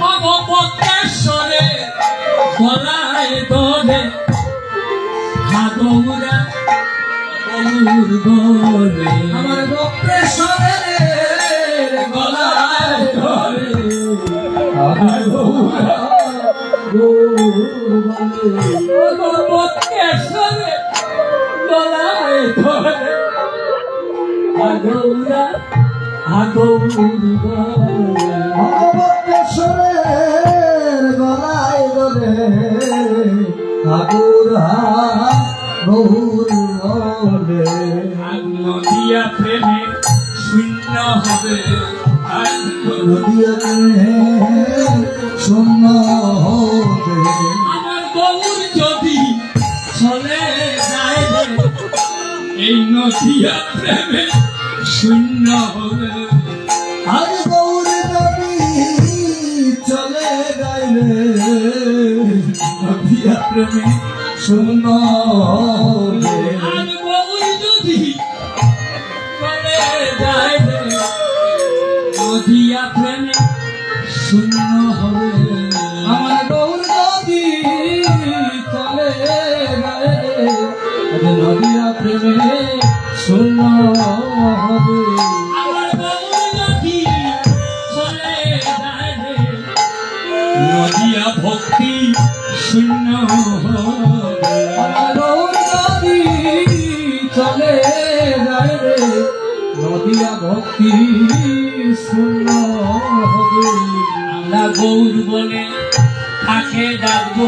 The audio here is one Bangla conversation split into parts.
অগপকেশ্বরে গলায় ধরে ভাগমরা গৌর বলে আমার বক্রেশ্বরে গলায় ধরে ভাগমরা গৌর বলে অগপকেশ্বরে গলায় ধরে ভাগমরা ভগবতেশ্বরের গলায় ধরে ঠাকুরা বহুল বলে নদিয়া প্রেমে শূন্য হবে নদিয়া প্রেমে শূন্য হবে আমার গৌর যদি চলে যায় এই নদিয়া প্রেমে শূন্য হবে আর গৌর যদি চলে গাইলে নদিয়া প্রেমে শূন্য হবে আর গৌর যদি চলে যায় নদিয়া প্রেমে শূন্য হবে আমার গৌর যদি চলে গাইলে নদিয়া প্রেমে শূন্য হবে আমার গৌর যদি চলে যায় নদিয়া ভক্তি শূন্য হবে আমার গৌর যদি চলে যায় নদিয়া ভক্তি শূন্য হবে আমরা গৌর বলে তাকে ডাকবো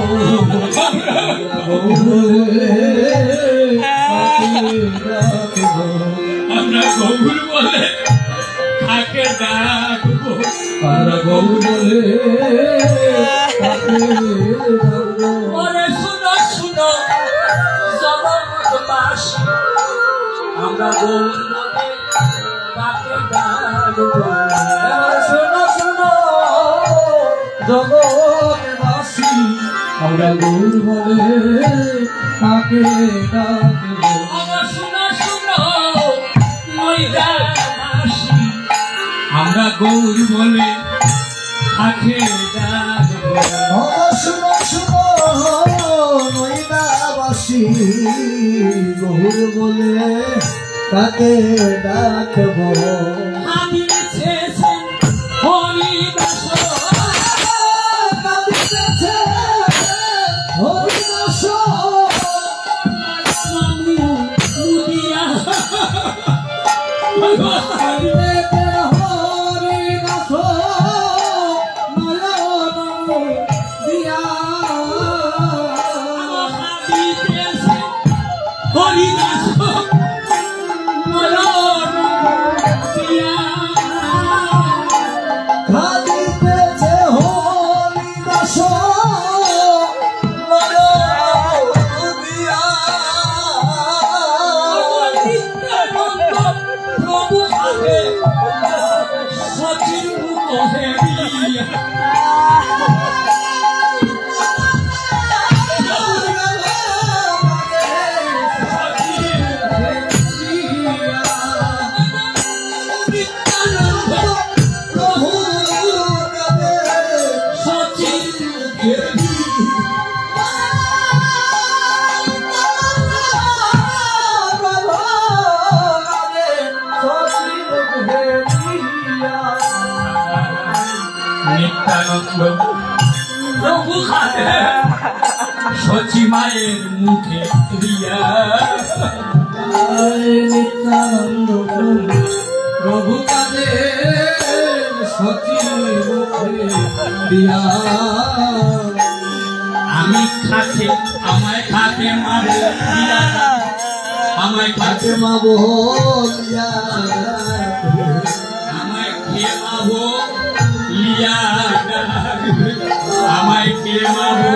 আমরা গৌর বলে তাকে ডাকবো আমরা গৌর বলে তাকে ডাকবো ওরে শুনো শুনো জগৎবাসী আমরা গৌর বলে তাকে ডাকবো শোনো শোনো জগৎবাসী আমরা গৌর বলে তাকে ডাকবো আমরা শুনো শুনো ময়দানবাসী আমরা গৌর বলে তাকে ডাকবো শোনো শোনো ময়দানবাসী গৌর বলে তাকে ডাকবো সচি মায়ের মুখে দিয়া নিত্যানন্দ প্রভু কাঁদে সচির মুখে দিয়া আমি খাতে আমায় খাতে মারো আমায় খাতে মাবো আমায় খেয়ে মাবো লিয়া আমায় খেয়ে মাবো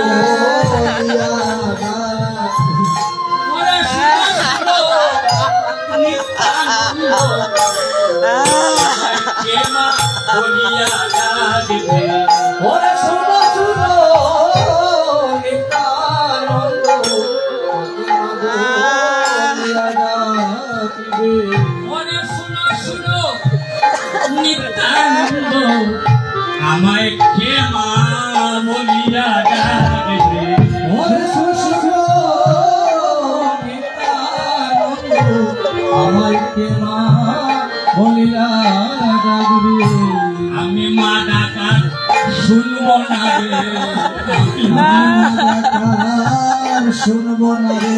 আমায় কে মা বলিয়া ডাকবে ওরে শুষ্ক নিত্যানন্দ আমায় কে মা বলিয়া ডাকবে আমি মা ডাকা শুনব না রে ডাকার শুনব না রে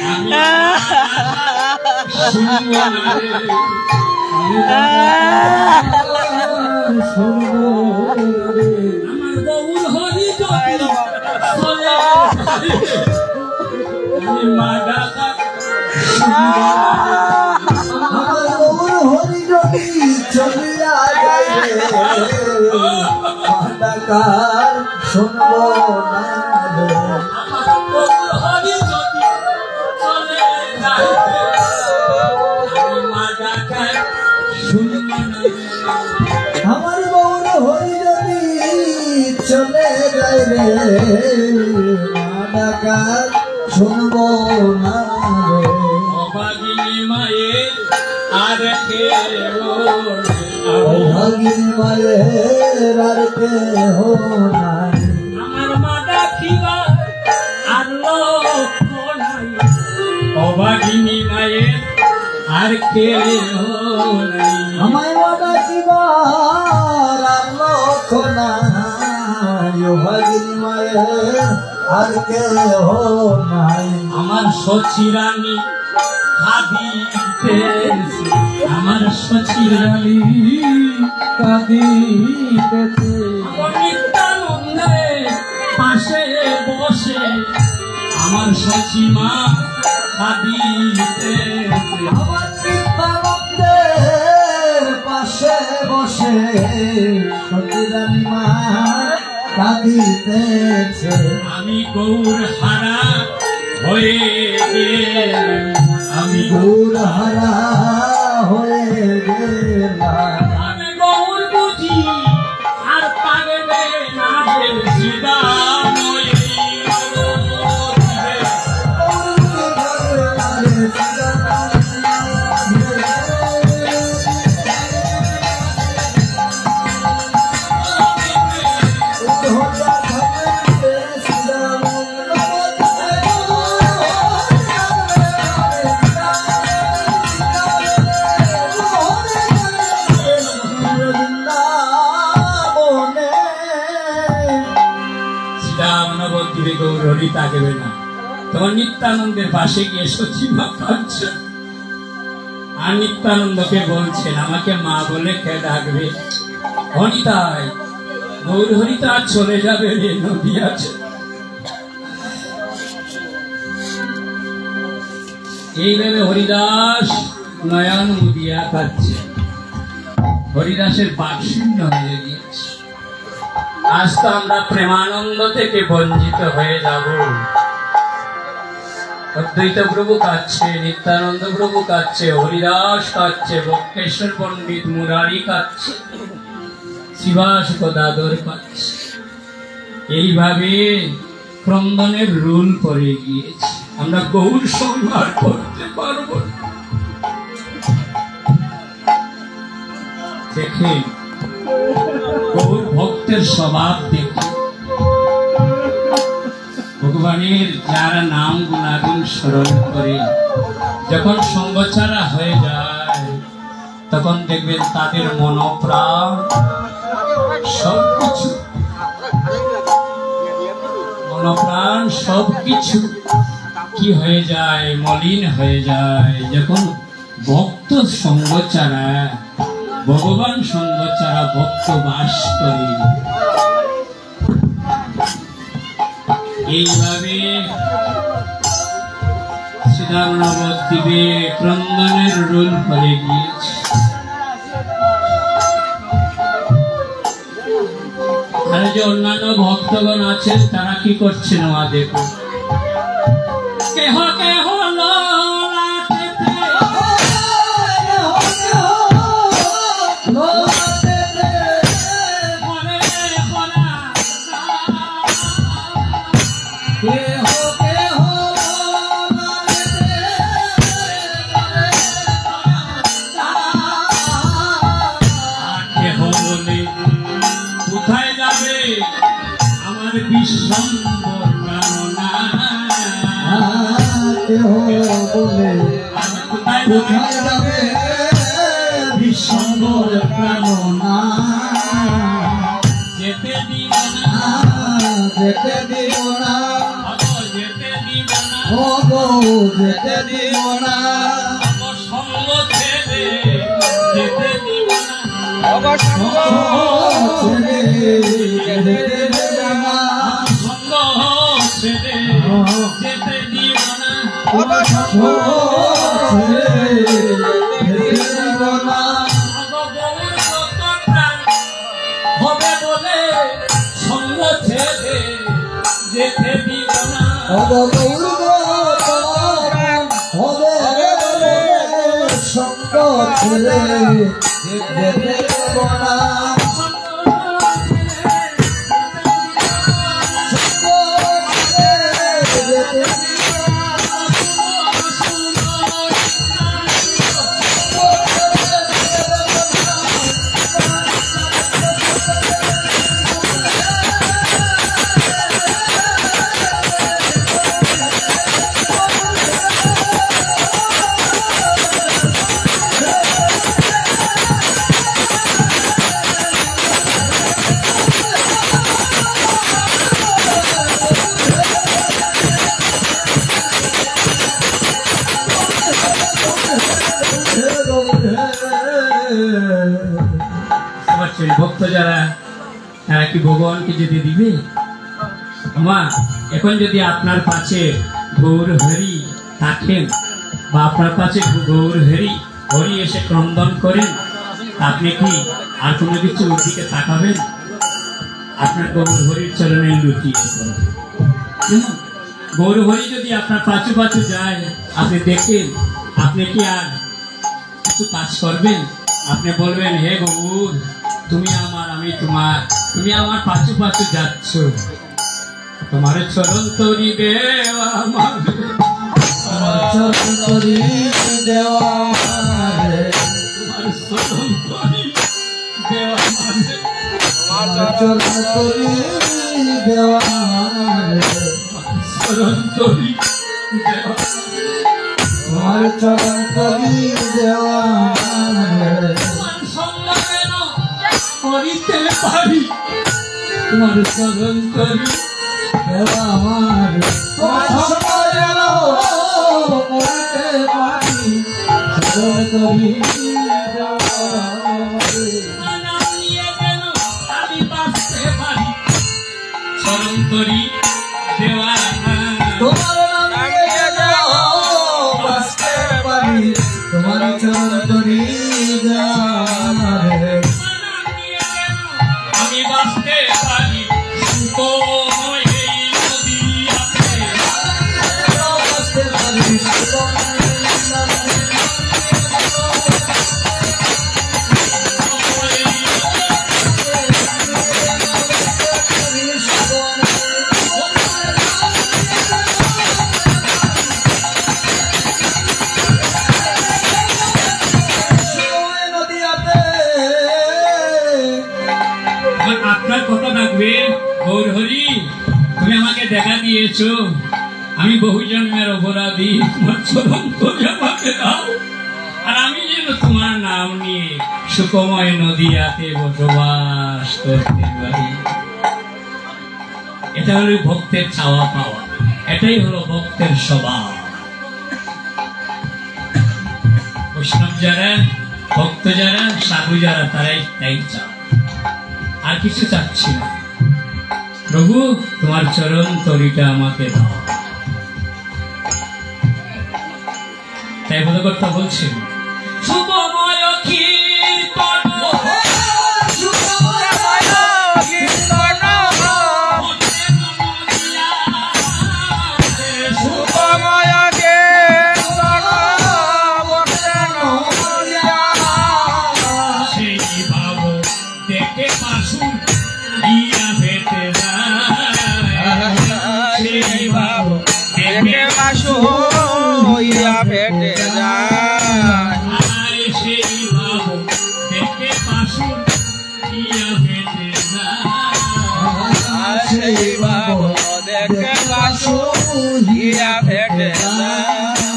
আমি শুনব না রে আমি ডাকার শুনব না রে আমার বউর হরি যদি চলে আমি মা ডাকা শুনব না রে। আমার গৌর হরি যদি চলিয়া যায় ডাকার শুনব না রে আমার বউর হরি যদি চলে যায় আমি মা ডাকা শুনব না রে। আমার গৌর হরি যদি চলে যায় রে ডাকার শুনব না রে অভাগিনী মায়ের আর কে ভাগিন মায়ের আর কেহ নাই আমার মা ডাকিবা আর লোক নাই অভাগিনী মায়ের আর কে নাই আমায় বাবা কিবার আর লক্ষ নাই ভাগিন মায়ের আর কেহ নাই আমার সচিরানী কাঁদিতেছে আমার সচিরানী কাঁদিতেছে আমার নিত্যানন্দের পাশে বসে আমার সচিমা কাঁদিতেছে আমার নিত্যানন্দের পাশে বসে সতীরানী মা কাঁদিতেছে আমি গৌর হারা হয়ে গেলাম আমি গৌর হারা হয়ে গেলাম আমি গৌর বুঝি আর পাগবে না রে সীতাময়ী গৌর হরি তাকবে না তোমার নিত্যানন্দের পাশে গিয়ে সচিমা কাঁদছে আর নিত্যানন্দকে বলছেন আমাকে মা বলে কে ডাকবে হরিতাই গৌর হরি তো আর চলে যাবে রে নদী আছে এইভাবে হরিদাস নয়ন মুদিয়া কাঁদছে হরিদাসের বাক শূন্য হয়ে গিয়েছে আজ তো আমরা প্রেমানন্দ থেকে বঞ্চিত হয়ে যাব অদ্বৈত প্রভু কাঁদছে নিত্যানন্দ প্রভু কাঁদছে হরিদাস কাঁদছে বক্রেশ্বর পণ্ডিত মুরারি কাঁদছে শিবাস দাদর কাঁদছে এইভাবে ক্রন্দনের রুল পড়ে গিয়েছে আমরা গৌর সংহার করতে পারবো দেখে গৌর ভক্তের স্বভাব দেখে ভগবানের যারা নাম গুণাগুণ স্মরণ করে যখন সঙ্গছাড়া হয়ে যায় তখন দেখবেন তাদের মনপ্রাণ সবকিছু মনপ্রাণ সবকিছু কি হয়ে যায় মলিন হয়ে যায় যখন ভক্ত সঙ্গছাড়া ভগবান সঙ্গ ছাড়া ভক্ত বাস করে এইভাবে শ্রীরামনবদ্বীপে ক্রন্দনের রোল করে গিয়েছে আর যে অন্যান্য ভক্তগণ আছেন তারা কি করছেন মা দেখো কেহ কেহ কেহ বলে কোথায় যাবে আমার বিশ্বম্বর প্রাণনা? কেহ বলে কোথায় কোথায় যাবে বিশ্বম্বর প্রাণনা? যেতে দিব না, যেতে দিব না, যেতে দিব না, ও গো যেতে দিব না, সঙ্গ ছেড়ে যেতে দিব না, সঙ্গ ছেড়ে যেতে দিব না, সঙ্গ ছেড়ে যেতে দিব না, সঙ্গ ছেড়ে যেতে দিব না। হবে বলে সঙ্গ ছেড়ে যেতে দিব না। সঙ্গ ছেড়ে যেতে দিব না, ভক্ত যারা তারা কি ভগবানকে যেতে দিবে? মা, এখন যদি আপনার পাশে গৌর হরি থাকেন বা আপনার পাশে গৌর হরি এসে ক্রন্দন করেন, আপনি কি আর কোনো কিছু দিকে তাকাবেন? আপনার গৌর হরির চরণে লুটিয়ে গৌর হরি যদি আপনার পাছু পাছু যায়, আপনি দেখেন, আপনি কি আর কিছু কাজ করবেন? আপনি বলবেন, হে গৌর, তুমি আমার, আমি তোমার, তুমি আমার পাছু পাছু যাচ্ছ, তোমার চরণ তরি দেওয়া আমার, চরণ তরি দেওয়া তোমার চরণ তরি দেওয়া চরণ তরি দেওয়া চরণ তরি দেওয়া তোমার চরণ তরি দেওয়া করিতে পারি, তোমার চরণ তরি দেওয়া আমার করতে পারি, চরণ তরি আমি বাঁচতে পারি, চরণ তরি দেওয়া তোমার বাঁচতে পারি, তোমার চরণ তরি দেওয়া আমি বাঁচতে পারি, সুখময় এই নদীয়াতে, বাঁচতে পারি, আপনার কথা থাকবে, গৌর হরি, তুমি আমাকে দেখা দিয়েছো, আমি বহু জন্মের অপরাধী, তোমার চরণ তরি আমাকে দাও, আর আমি যেন তোমার নাম নিয়ে সুখময় নদীয়াতে বসবাস করতে পারি। এটা হলো ভক্তের চাওয়া পাওয়া, এটাই হলো ভক্তের স্বভাব। বৈষ্ণব যারা, ভক্ত যারা, সাধু যারা, তারাই তাই চাও, আর কিছু চাচ্ছি না। প্রভু, তোমার চরণ তরিটা আমাকে দাও। তাই বোধকর্তা বলছেন, শুভময় কীর্তন, সেই বাবু দেখে পাশুর ইয়া ভেটে যায়, সেই বাবু দেখে ফেটে যায়, সেই বাবু দেখে পাশুর ইয়া ফেটে যায় সেই বাবু দেখে বাসুরিয়া ফেটে যায়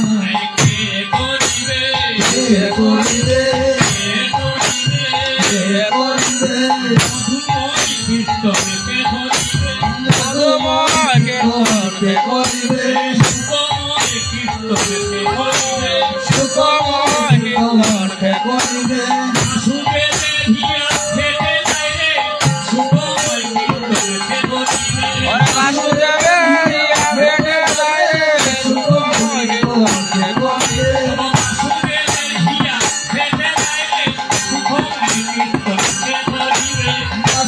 কে করিবে কে করিবে কে করিবে কে করিবে মধুময় কীর্তনে কে করিবে মধুময় কে করিবে সুখময় কীর্তনে কে করিবে সুখময় কে করিবে সুখে দেহিয়া ফেটে যায় রে সুখময় কীর্তনে কে করিবে বাসুদেবেরিয়া ফেটে যায় সুখময় কে করিবে সুখে দেহিয়া ফেটে যায় রে সুখময় কীর্তনে কে করিবে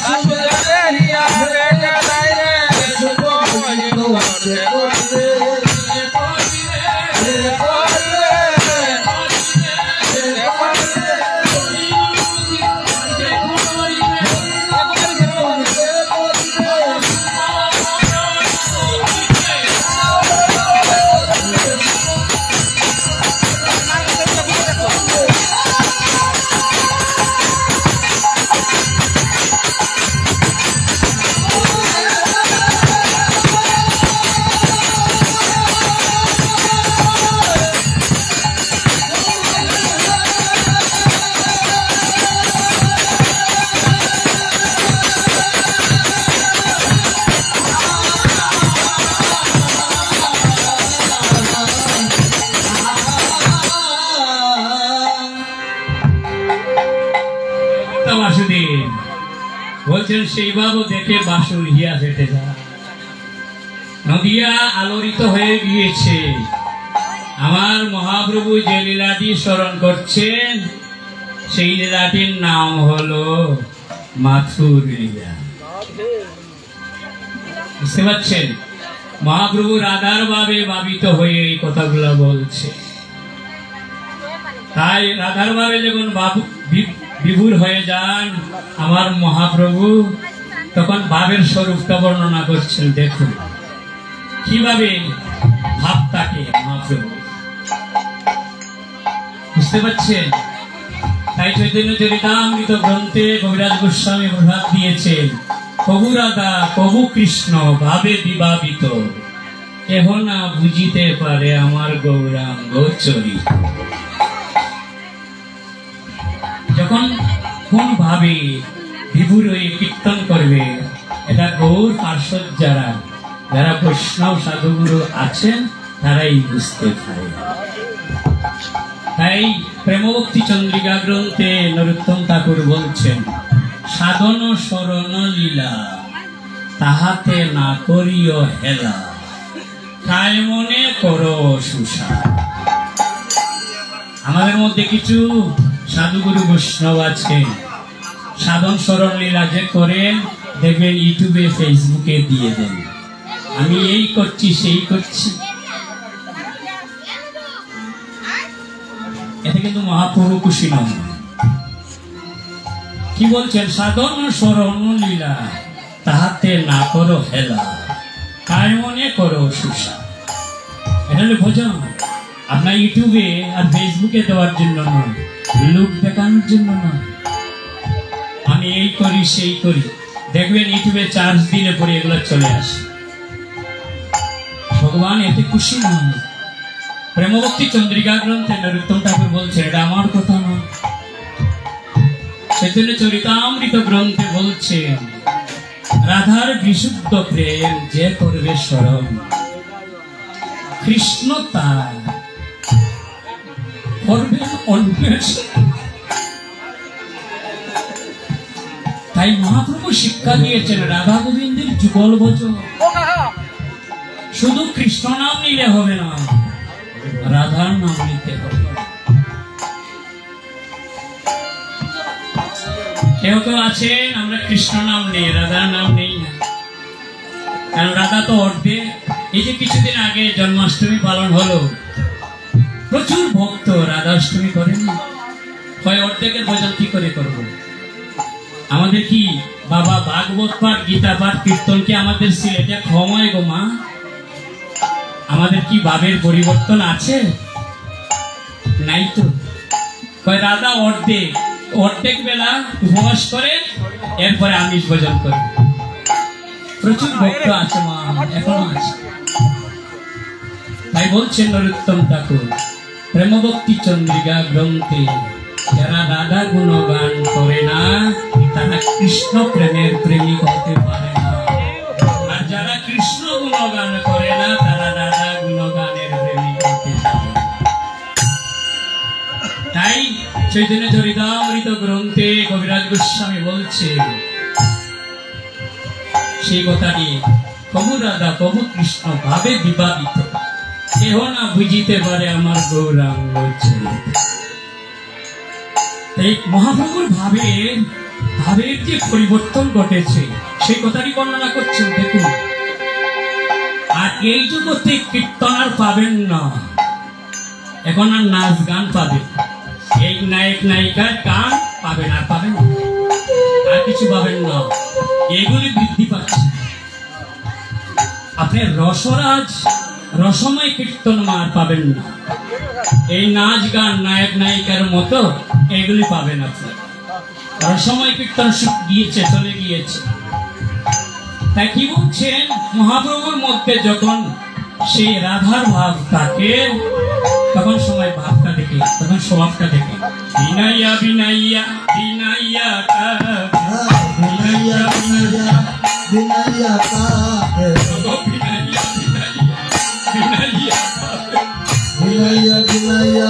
বাসুদেবেরিয়া ফেটে যায় সুখময় কে করিবে কে করিবে বাসুদেব বলছেন সেই বাবু দেখে বাসুর হিয়া ফেটে যায় নদিয়া আলোড়িত হয়ে গিয়েছে আমার মহাপ্রভু যে লীলাটি স্মরণ করছেন সেই লীলাটির নাম হলো মাথুর লীলা বুঝতে পারছেন মহাপ্রভু রাধার ভাবে ভাবিত হয়ে এই কথাগুলো বলছে তাই রাধার ভাবে যখন বিভোর হয়ে যান আমার মহাপ্রভু তখন ভাবের স্বরূপটা বর্ণনা করছেন দেখুন কিভাবে ভাব থাকে মহাপ্রভু বুঝতে পারছেন তাই চৈতন্য চরিতামৃত গ্রন্থে কবিরাজ গোস্বামী প্রভাব দিয়েছেন কবু রাধা কবু কৃষ্ণ ভাবে বিভাবিত কেহ না বুঝিতে পারে আমার গৌরাঙ্গ চরিত যখন কোন ভাবে বিভোর হয়ে কীর্তন করবে এটা গৌর পার্শ্বদ যারা যারা বৈষ্ণব সাধুগুরু আছেন তারাই বুঝতে পারে তাই প্রেমভক্তি চন্দ্রিকা গ্রন্থে নরোত্তম ঠাকুর বলছেন সাধন শরণ লীলা তাহাতে না করিও হেলা তাই মনে করো সুসার আমাদের মধ্যে কিছু সাধুগুরু বৈষ্ণব আছে সাধন শরণ লীলা যে করেন দেখবেন ইউটিউবে ফেসবুকে দিয়ে দেন আমি এই করছি সেই করছি এতে কিন্তু মহাপ্রভু খুশি নন কি বলছেন সাধন শরণ লীলা তাহাতে না করো হেলা তাই মনে করো সুসা এটা হলো ভোজন আপনার ইউটিউবে আর ফেসবুকে দেওয়ার জন্য নয় লোক দেখানোর জন্য নয় আমি এই করি সেই করি দেখবেন ইউটিউবে চার্জ দিলে পরে এগুলো চলে আসে ভগবান এতে খুশি নয় প্রেমভক্তি চন্দ্রিকা গ্রন্থে নরোত্তম ঠাকুর বলছেন এটা আমার কথা নয় চৈতন্য চরিতামৃত গ্রন্থে বলছেন রাধার বিশুদ্ধ প্রেম যে করবে স্মরণ কৃষ্ণ তার করবেন অন্বেষণ তাই মহাপ্রভু শিক্ষা দিয়েছেন রাধা গোবিন্দের যুগল ভজন শুধু কৃষ্ণ নাম নিলে হবে না রাধার নাম নিতে হবে কেউ কেউ আছেন আমরা কৃষ্ণ নাম নেই রাধার নাম নেই না কারণ রাধা তো অর্ধেক এই যে কিছুদিন আগে জন্মাষ্টমী পালন হলো প্রচুর ভক্ত রাধাষ্টমী করেন কয় অর্ধেকের ভজন কি করে করবো আমাদের কি বাবা ভাগবত পাঠ গীতা পাঠ কীর্তন কি আমাদের সিলেটে ক্ষময় গো মা আমাদের কি ভাবের পরিবর্তন আছে নাই তো কয় রাধা অর্ধেক বেলা উপবাস করে এরপরে আমিষ ভোজন করবে। প্রচুর ভক্ত আছে মা, এখনো আছে। তাই বলছেন নরোত্তম ঠাকুর প্রেমভক্তি চন্দ্রিকা গ্রন্থে, যারা রাধা গুণগান করে না তারা কৃষ্ণ প্রেমের প্রেমিক হতে পারে না, আর যারা কৃষ্ণ গুণগান করে না তারা রাধা গুণগানের প্রেমিক হতে পারে। তাই চৈতন্য চরিতামৃত গ্রন্থে কবিরাজ গোস্বামী বলছে সেই কথাটি, প্রভু রাধা প্রভু কৃষ্ণ ভাবে বিবাদিত, কেহ না বুঝিতে পারে আমার গৌরাঙ্গ চরিত। এই মহাপ্রভুর ভাবের যে পরিবর্তন ঘটেছে সেই কথাটি বর্ণনা করছেন। দেখুন, আর এই জগতে কীর্তন আর পাবেন না, এখন আর নাচ গান পাবেন, এই নায়ক নায়িকার গান পাবেন, আর পাবেন না, আর কিছু পাবেন না, এগুলি বৃদ্ধি পাচ্ছে। আপনি রসরাজ রসময় কীর্তন আর পাবেন না, এই নাচ গান নায়ক নায়িকার মতো এগুলি পাবেন আপনার। রসময় কীর্তন গিয়েছে, চলে গিয়েছে। তাই কি বলছেন, মহাপ্রভুর মধ্যে যখন সেই রাধার ভাব থাকে তখন সময় ভাবটা দেখে, তখন স্বভাবটা দেখে, বিনাইয়া বিনাইয়া বিনাইয়া বিনাইয়া বিনাইয়া বিনাইয়া কাকে বিনাইয়া বিনাইয়া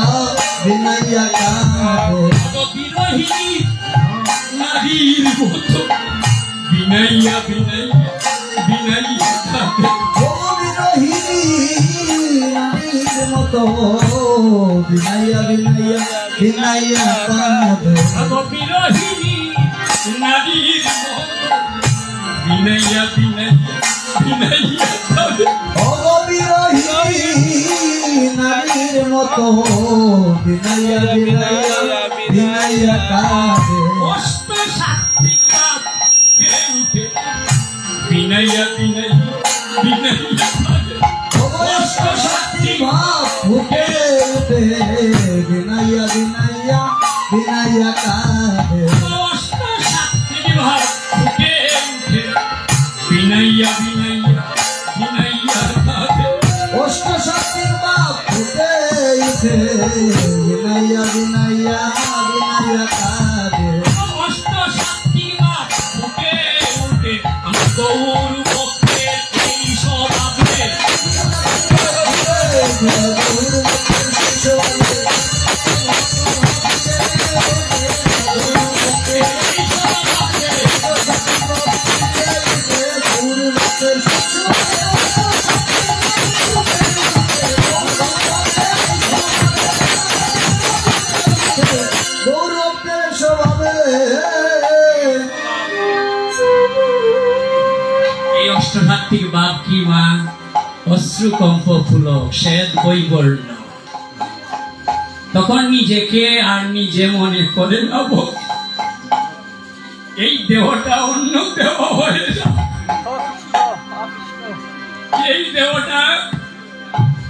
বিনাইয়া কাকে বিরোহিনী নারীর মতো বিনাইয়া বিনাইয়া বিনাইয়া কাকে, ও বিরোহিনী নারীর মতো বিনাইয়া বিনাইয়া বিনাইয়া কাকে, বিরোহিনী নারীর মতো বিনাইয়া বিনাইয়া বিনাইয়া কাকে, ও বিরোহিনী নারীর মতো বিনাইয়া বিনাইয়া বিনাইয়া কাকে, অষ্ট সাত্বিক ভাব কে উঠে বিনাইয়া বিনাইয়া বিনাইয়া কাকে, অষ্ট সাত্বিক ভাব ফুটে উঠে বিনাইয়া বিনাইয়া বিনাইয়া কাকে, অষ্ট সাত্বিক ভাব ফুটে উঠে বিনাইয়া বিনাইয়া বিনাইয়া কাকে, অষ্ট শক্তির ভাব ফুটে উঠে বিনাইয়া বিনাইয়া বিনাইয়া কাকে, অষ্ট সাত্বিক ভাব ফুটে উঠে আমার গৌর ভক্তের এই স্বভাবে গৌরবের স্বভাবে এই অষ্টসাত্বিক ভাব কি মা? অশ্রুকম্প ফুলক শ্বেত বৈবর্ণ। তখন নিজেকে আর নিজে মনে করে নেব এই দেহটা অন্য দেহ হয়ে যায়, এই দেহটা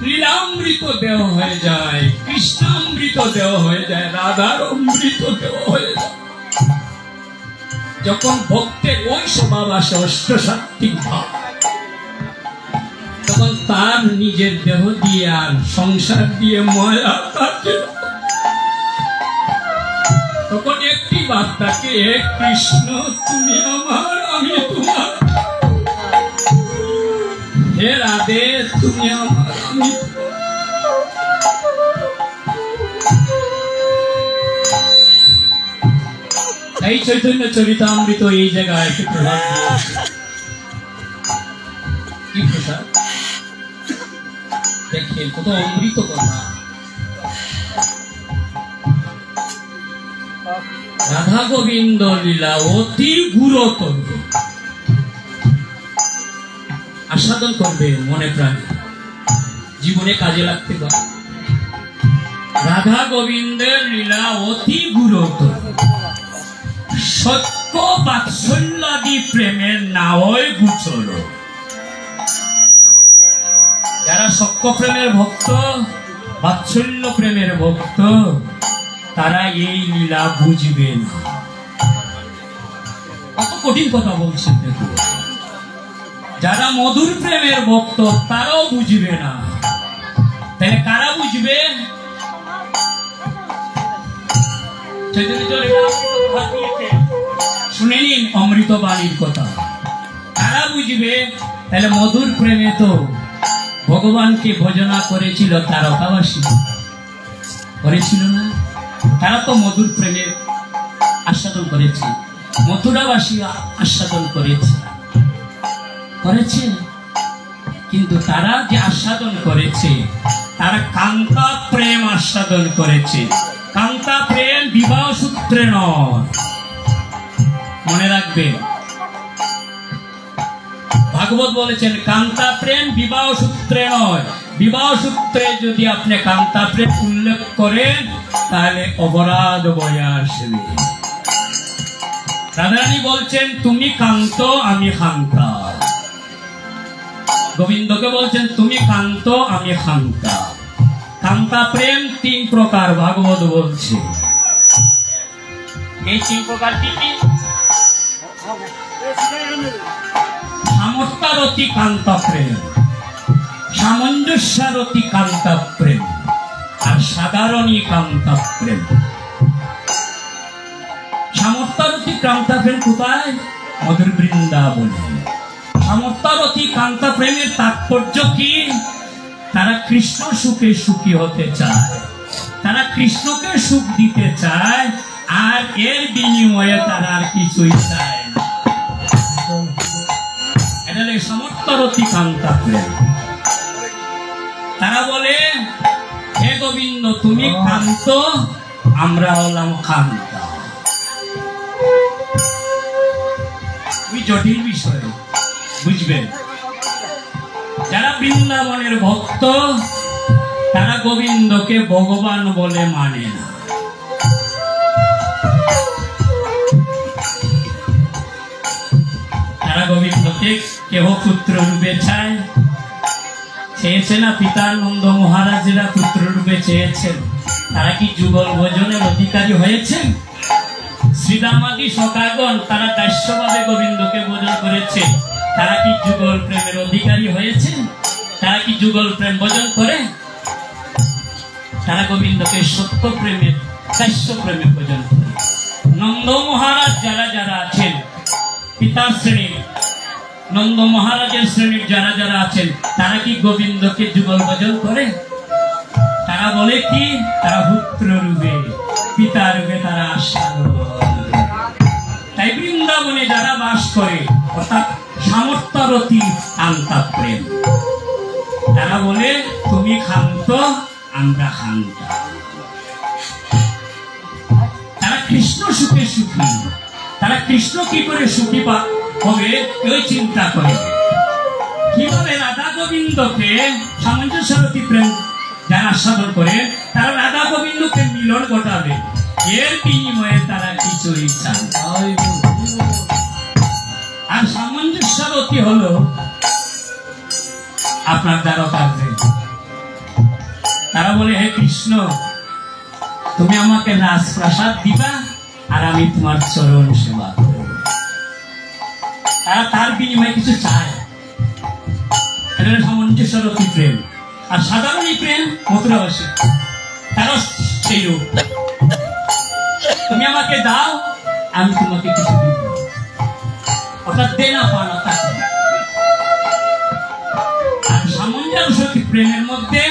লীলামৃত দেহ হয়ে যায়, কৃষ্ণামৃত দেহ হয়ে যায়, রাধার অমৃত দেহ হয়ে যায়। যখন ভক্তের ওই স্বভাব আসে অষ্টসাত্বিক ভাব, তখন তার নিজের দেহ দিয়ে আর সংসার দিয়ে ময়া থাকে, তখন একটি ভাব থাকে, হে কৃষ্ণ তুমি আমার আমি তোমার, হে রাধে তুমি আমার আমি। এই চৈতন্য চরিতামৃত এই জায়গায় একটি প্রভাব দিয়েছে। কি প্রসাদ দেখেন, কত অমৃত কথা। রাধা গোবিন্দ লীলা অতি গুরুতর, আস্বাদন করবে মনে প্রাণে, জীবনে কাজে লাগতে পারে। রাধা গোবিন্দের লীলা অতি গুরুতর, সত্য বাৎসল্যাদি প্রেমের নাওয় গুচল। যারা সত্য প্রেমের ভক্ত, বাৎসল্য প্রেমের ভক্ত, তারা এই লীলা বুঝবে না। কত কঠিন কথা বলছেন দেখুন। যারা মধুর প্রেমের ভক্ত তারাও বুঝবে না, তাহলে কারা বুঝবে? শুনে নিন অমৃত বাণীর কথা। কারা বুঝবে? তাহলে মধুর প্রেমে তো ভগবানকে ভজনা করেছিল তারকাবাসী, করেছিল না? তারা তো মধুর প্রেমের আস্বাদন করেছে, মথুরাবাসী আস্বাদন করেছে, কিন্তু তারা যে আস্বাদন করেছে তারা কান্তা প্রেম আস্বাদন করেছে। কান্তা প্রেম বিবাহ সূত্রে নয়, মনে রাখবেন। ভাগবত বলেছেন কান্তা প্রেম বিবাহ সূত্রে নয়। বিবাহ সূত্রে যদি আপনি কান্তা প্রেম উল্লেখ করেন তাহলে অপরাধ বয়ে আসবে। রাধারানী বলছেন তুমি কান্ত আমি খান্তা, গোবিন্দকে বলছেন তুমি কান্ত আমি খান্তা। কান্তা প্রেম 3 প্রকার ভাগবত বলছে। এই 3 প্রকার কি কি? সামর্থ্যারতি কান্তা প্রেম, সামঞ্জস্যারতি কান্তা প্রেম, আর সাধারণী কান্তা প্রেম। সামর্থ্যারতি কান্তা প্রেম কোথায়? মধুর বৃন্দাবনে। সামর্থ্যারতি কান্তা প্রেমের তাৎপর্য কি? তারা কৃষ্ণ সুখে সুখী হতে চায়, তারা কৃষ্ণকে সুখ দিতে চায়, আর এর বিনিময়ে তারা আর কিছুই চায় না। এটা হলো সামর্থ্যারতি কান্তা প্রেম। তারা বলে হে গোবিন্দ তুমি কান্ত, আমরা হলাম খান্তা। জটিল বিষয় বুঝবেন। যারা বৃন্দাবনের ভক্ত তারা গোবিন্দকে ভগবান বলে মানে না। তারা গোবিন্দকে কেহ পুত্র রূপে চায়, চেয়েছে না? পিতা নন্দ মহারাজেরা পুত্র রূপে চেয়েছেন, তারা কি যুগল ভোজনের অধিকারী হয়েছেন? শ্রীদামাদি সখাগণ তারা দাস্যভাবে গোবিন্দকে ভোজন করেছে, তারা কি যুগল প্রেমের অধিকারী হয়েছে? তারা কি যুগল প্রেম ভোজন করে? তারা গোবিন্দকে সত্য প্রেমের দাস্য প্রেমে ভোজন করে। নন্দ মহারাজ যারা যারা আছেন পিতার শ্রেণীর, নন্দ মহারাজের শ্রেণীর যারা যারা আছেন তারা কি গোবিন্দকে যুগল ভোজন করে? তারা বলে কি তারা পুত্র রূপে পিতা রূপে তারা আস্বাদন। তাই বৃন্দাবনে যারা বাস করে অর্থাৎ সামর্থ্যারতি কান্তা প্রেম, তারা বলে তুমি খান্ত আমরা খান্তা। তারা কৃষ্ণ সুখে সুখী, তারা কৃষ্ণ কি করে সুখী হবে ওই চিন্তা করে। কিভাবে রাধা গোবিন্দকে সামঞ্জস্যরতি প্রেম যারা আস্বাদন করে তারা রাধা গোবিন্দকে মিলন ঘটাবে, এর বিনিময়ে তারা কিছুই চান। আর সামঞ্জস্যরতি হলো আপনার দ্বারকার প্রেম। তারা বলে হে কৃষ্ণ তুমি আমাকে রাজপ্রাসাদ দিবা আর আমি তোমার চরণ সেবা করব। তারা তার বিনিময়ে কিছু চায়, এটা সামঞ্জস্যরতি প্রেম। আর সাধারণ প্রেম মথুরাবাসী তারা সেই রূপ, তুমি আমাকে দাও আমি তোমাকে কিছু দিব, অর্থাৎ দেনা পাওনা থাকে। আর সামঞ্জস্যরতি প্রেমের মধ্যে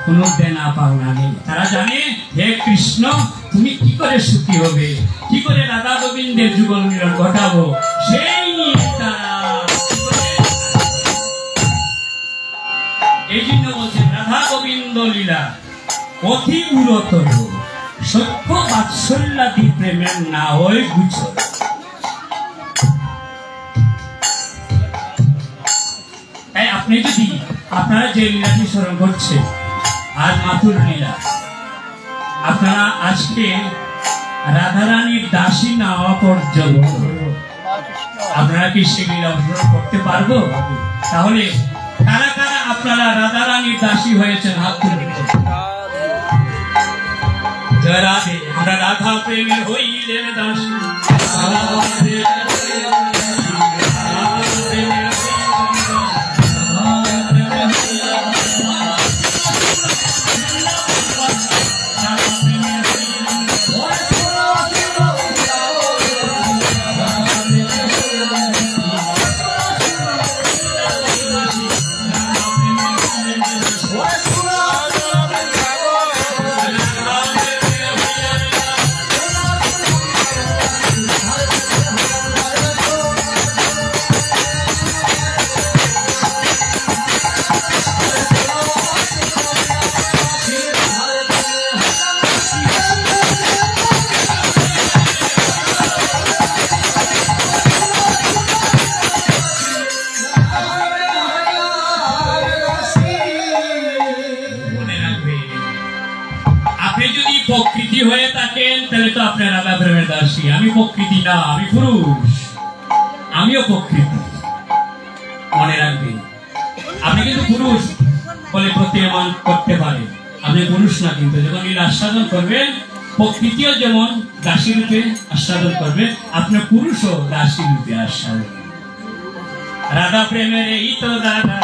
কোনো দেনা পাওনা নেই। তারা জানে হে কৃষ্ণ তুমি কি করে সুখী হবে, কি করে রাধা গোবিন্দের যুগল মিলন ঘটাবো, সেই নিয়ে তারা। এই জন্য বলছেন রাধা গোবিন্দ লীলা অতি উরতর, সত্য বাৎসল্যাদি প্রেমের না হয় গুছর। তাই আপনি যদি আপনারা যে লীলাটি স্মরণ করছে আজ মাথুর লীলা, আপনারা আজকে রাধারানীর দাসী না হওয়া পর্যন্ত আপনারা কি সে লীলা অনুসরণ করতে পারবো? তাহলে কারা কারা আপনারা রাধারানীর দাসী হয়েছেন হাত তুলে? জয় রাধে। আমরা রাধা প্রেমের হইলেন দাসী। তাহলে তো আপনার রাধা প্রেমের দাসী। আমি প্রকৃতি না, আমি পুরুষ, আমিও প্রকৃতি। মনে রাখবেন, আপনি কিন্তু পুরুষ বলে প্রতীয়মান করতে পারেন, আপনি পুরুষ না। কিন্তু যখন লীলা আস্বাদন করবেন, প্রকৃতিও যেমন দাসী রূপে আস্বাদন করবে, আপনার পুরুষও দাসী রূপে আস্বাদন। রাধা প্রেমের এই তো দাদা,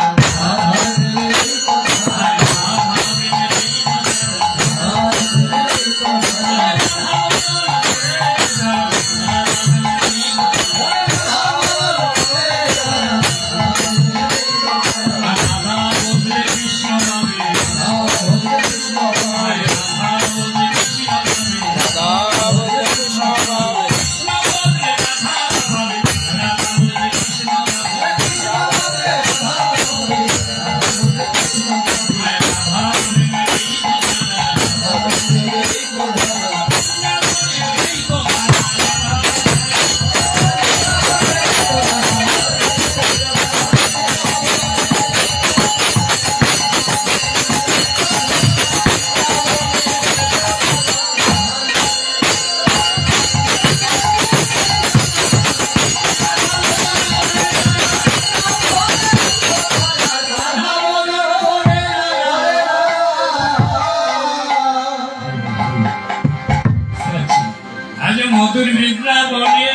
মধুর বৃন্দাবনে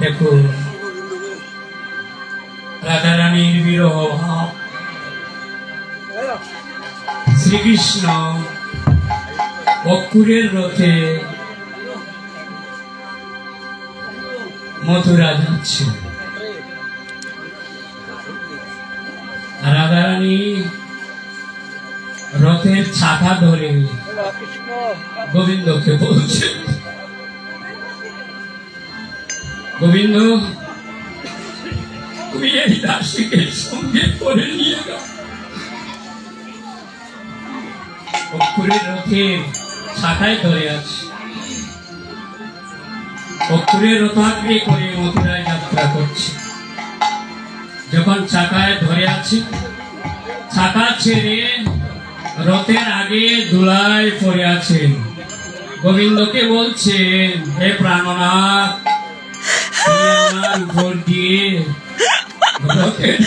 দেখুন রাধারানীর বিরহ ভাব। শ্রীকৃষ্ণ অক্ষুরের রথে মথুরা যাচ্ছে, রাধারানী রথের ছাতা ধরে গোবিন্দকে বলছে গোবিন্দ তুমি এই দাসীকে সঙ্গে করে নিয়ে যাও। অক্ষুরের রথের ছাতায় ধরে আছে, অক্ষুরের রথাগ্রে করে মথুরায় যাত্রা করছে। যখন চাকায় ধরে আছি, চাকা ছেড়ে রথের আগে ধুলায় পড়ে আছেন। গোবিন্দকে বলছেন, হে প্রাণনাথ, তুমি আমার উপর দিয়ে রথের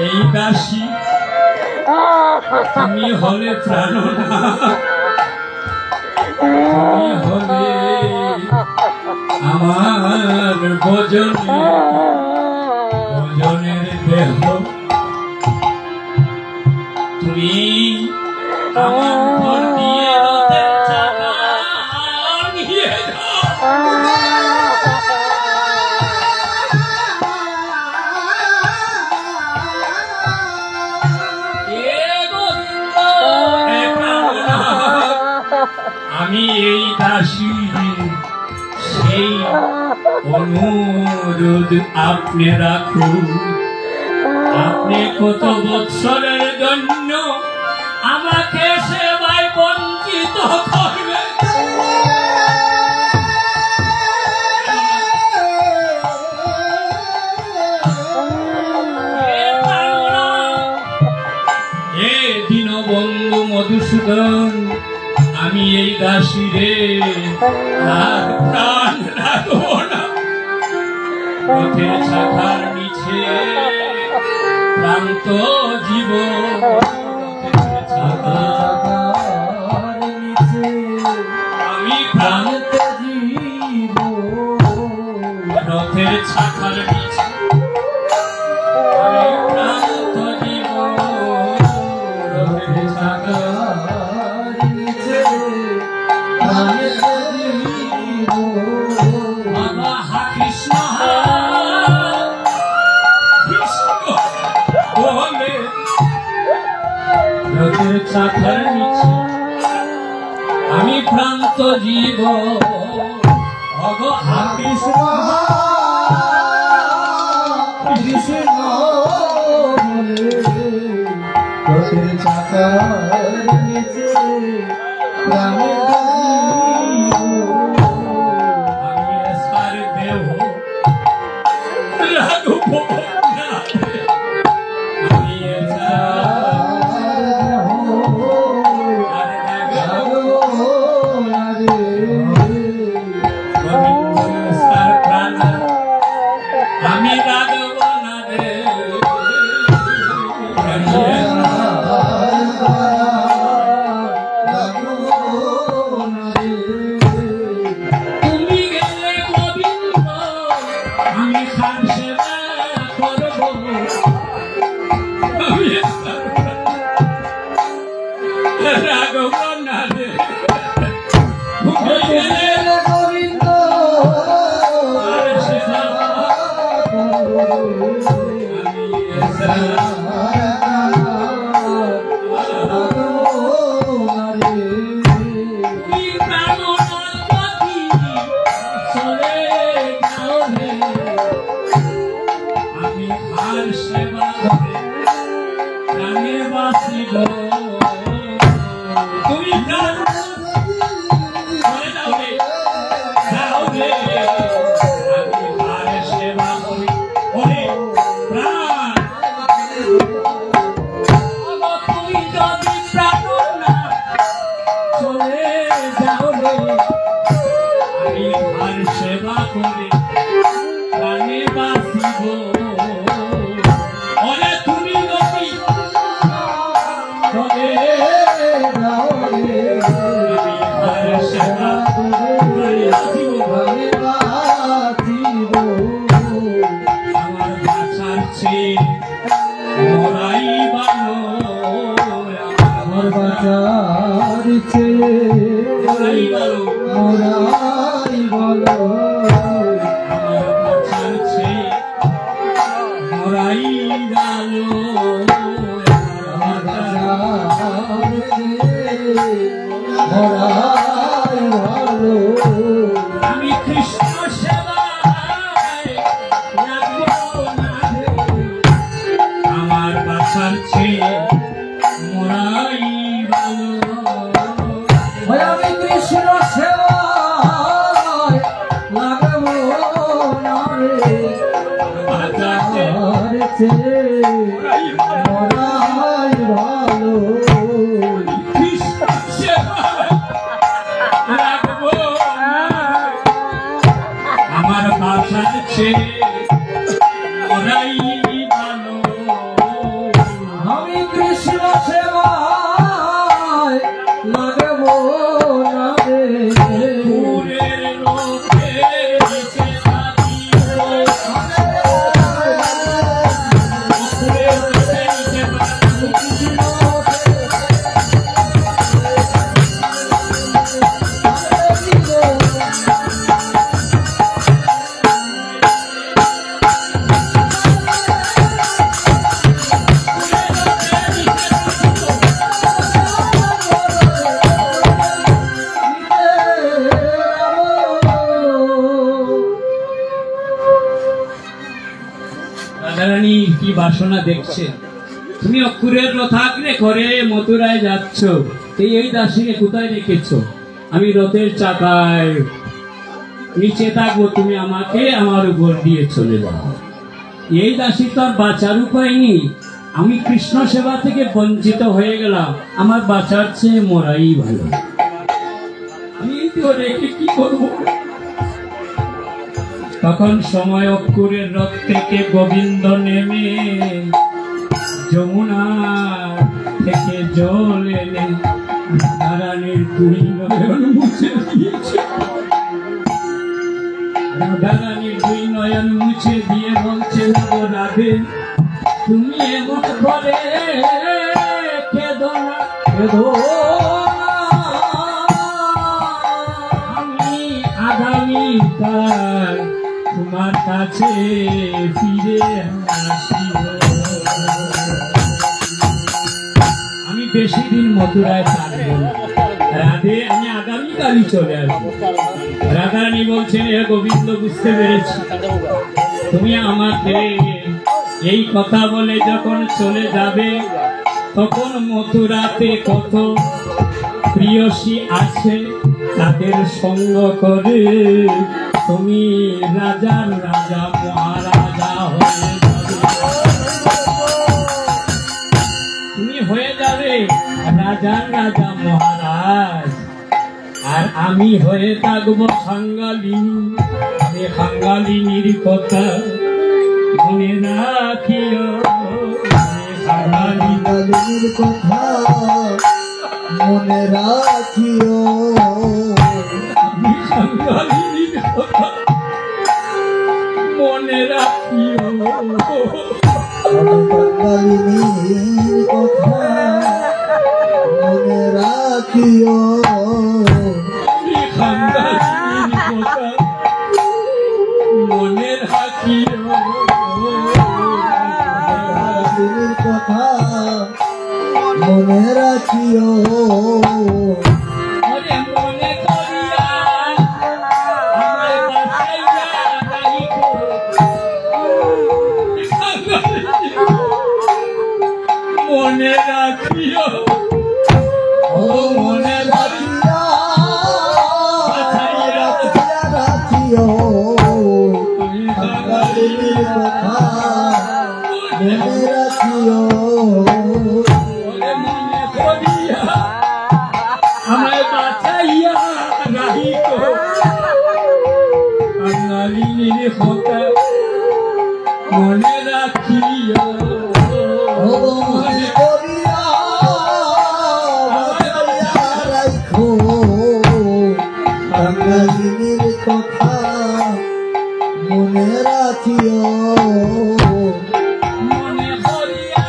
এই দাসী তুমি হলে প্রাণনাথ, তুমি হলে আমার ভোজনের দেহ, তুমি আমার উপর দিয়ে রথের চাকা নিয়ে যাও। আমি এই দাসী সেই অনুরোধ আপনি রাখুন। আপনি কত বৎসরের জন্য আমাকে সেবায় বঞ্চিত করবেন? হে দীনবন্ধু মধুসূদন, আমি এই দাসী রে আর প্রাণ রাখব না। পথের ছাতার নিচে প্রান্ত জীব, আমি প্রান্ত জীব, রথের ছাতার নিচে আমি প্রান্ত জীব, রথের ছাতার নিচে বাবা হা কৃষ্ণ বলে রথের ছাতার নিচে আমি প্রান্ত জীব, অগ হা কৃষ্ণ কৃষ্ণ রথের চাকার নিচে আমি সার দেহ রাঘব, আমি সার প্রাণ, আমি রাঘব না রে। তুমি গেলে গোবিন্দ আমি খান সেবা করব, আমি রাঘব না রে। তুমি গেলে গোবিন্দ আর সেবা তুমি প্রাণনাথ পাখি চলে যাও রে, আমি হার সেবা করে প্রাণে বাঁচিব। তুমি প্রাণনাথ চলে যাও রে, যাও রে, আমি হার সেবা করি। ওরে প্রাণ, তুমি যদি প্রাণনাথ চলে যাও রে, আমি হার সেবা করে প্রাণে বাঁচিব। ওরে তুমি যদি চলে যাও রে, আমি হার সেবা করে প্রাণে বাঁচিব। আমার বাঁচার চেয়ে মরাই ভালো, আমার বাঁচার চেয়ে মরাই ভালো। মোরাই বলো মরাই গেল আমার বাজার মরাই ভালো আমি কৃষ্ণ সেবায় লাগবো না রে। আমার বাসার চেয়ে মরাই ভালো। ওই আমি কৃষ্ণ সেবায় লাগবো না রে বাজার চেয়ে আর চেয়ে মরাই ভালো কৃষ্ণ সেবায় লাগবো না রে। আমার বাসার চেয়ে মরাই ভালো। আমি কৃষ্ণ সেবায় লাগবো না রে দূরের লোকের নিচে থাকিব। দূরের লোকের নিচে থাকিব। রাধারানী কি বাসনা দেখছে, তুমি অক্ষুরের রথাগ্রে করে মথুরায় যাচ্ছ, এই দাসীকে কোথায় রেখেছো? আমি রথের চাকায় নিচে থাকবো, তুমি আমাকে আমার উপর দিয়ে চলে যাও। এই দাসী তো আর বাঁচার উপায় নেই, আমি কৃষ্ণ সেবা থেকে বঞ্চিত হয়ে গেলাম, আমার বাঁচার চেয়ে মরাই ভালো। আমি তো রেখে কি করবো? তখন সময় অক্ষুরের রথ থেকে গোবিন্দ নেমে যমুনা থেকে জল এনে রাধারানীর দুই নয়ন মুছে দিয়েছে। রাধারানীর দুই নয়ন মুছে দিয়ে বলছে, ও রাধে তুমি এমন করে কেঁদো না, আমি আগামীকাল তোমার কাছে ফিরে আসিব। আমি বেশি দিন মথুরায় থাকবো না, রাধে আমি আগামীকালই চলে আসবো। রাধারানী বলছেন, হে গোবিন্দ, বুঝতে পেরেছি তুমি আমাকে এই কথা বলে যখন চলে যাবে, তখন মথুরাতে কত প্রিয়সী আছে, তাদের সঙ্গ করে তুমি রাজার রাজা মহারাজা হয়ে যাবে। তুমি হয়ে যাবে রাজার রাজা মহারাজ, আর আমি হয়ে থাকবো খাঙ্গালিনী। আমি খাঙ্গালিনীর কথা মনে রাখিও, খাঙ্গালিনীর কথা মনে রাখিও, আমি খাঙ্গালিনীর কথা মনে রাখিও, খাঙ্গালিনীর কথা মনে রাখিও, আমি খাঙ্গালিনীর কথা মনে রাখিও। খাঙ্গালিনীর কথা মনে রাখিও, ওরে মনে করিয়া আমার বাঁচাইয়া রাখিও। মনে রাখিও, ও মনে রাখিয়া রাখিও, খাঙ্গালিনীর কথা মনে রাখিও, ওরে মনে করিয়া আমায় বাঁচাইয়া রাখিও। খাঙ্গালিনীর কথা মনে রাখিও। ও মনে করিয়া বাঁচাইয়া রাখো, খাঙ্গালিনীর কথা মনে রাখিও, মনে করিয়া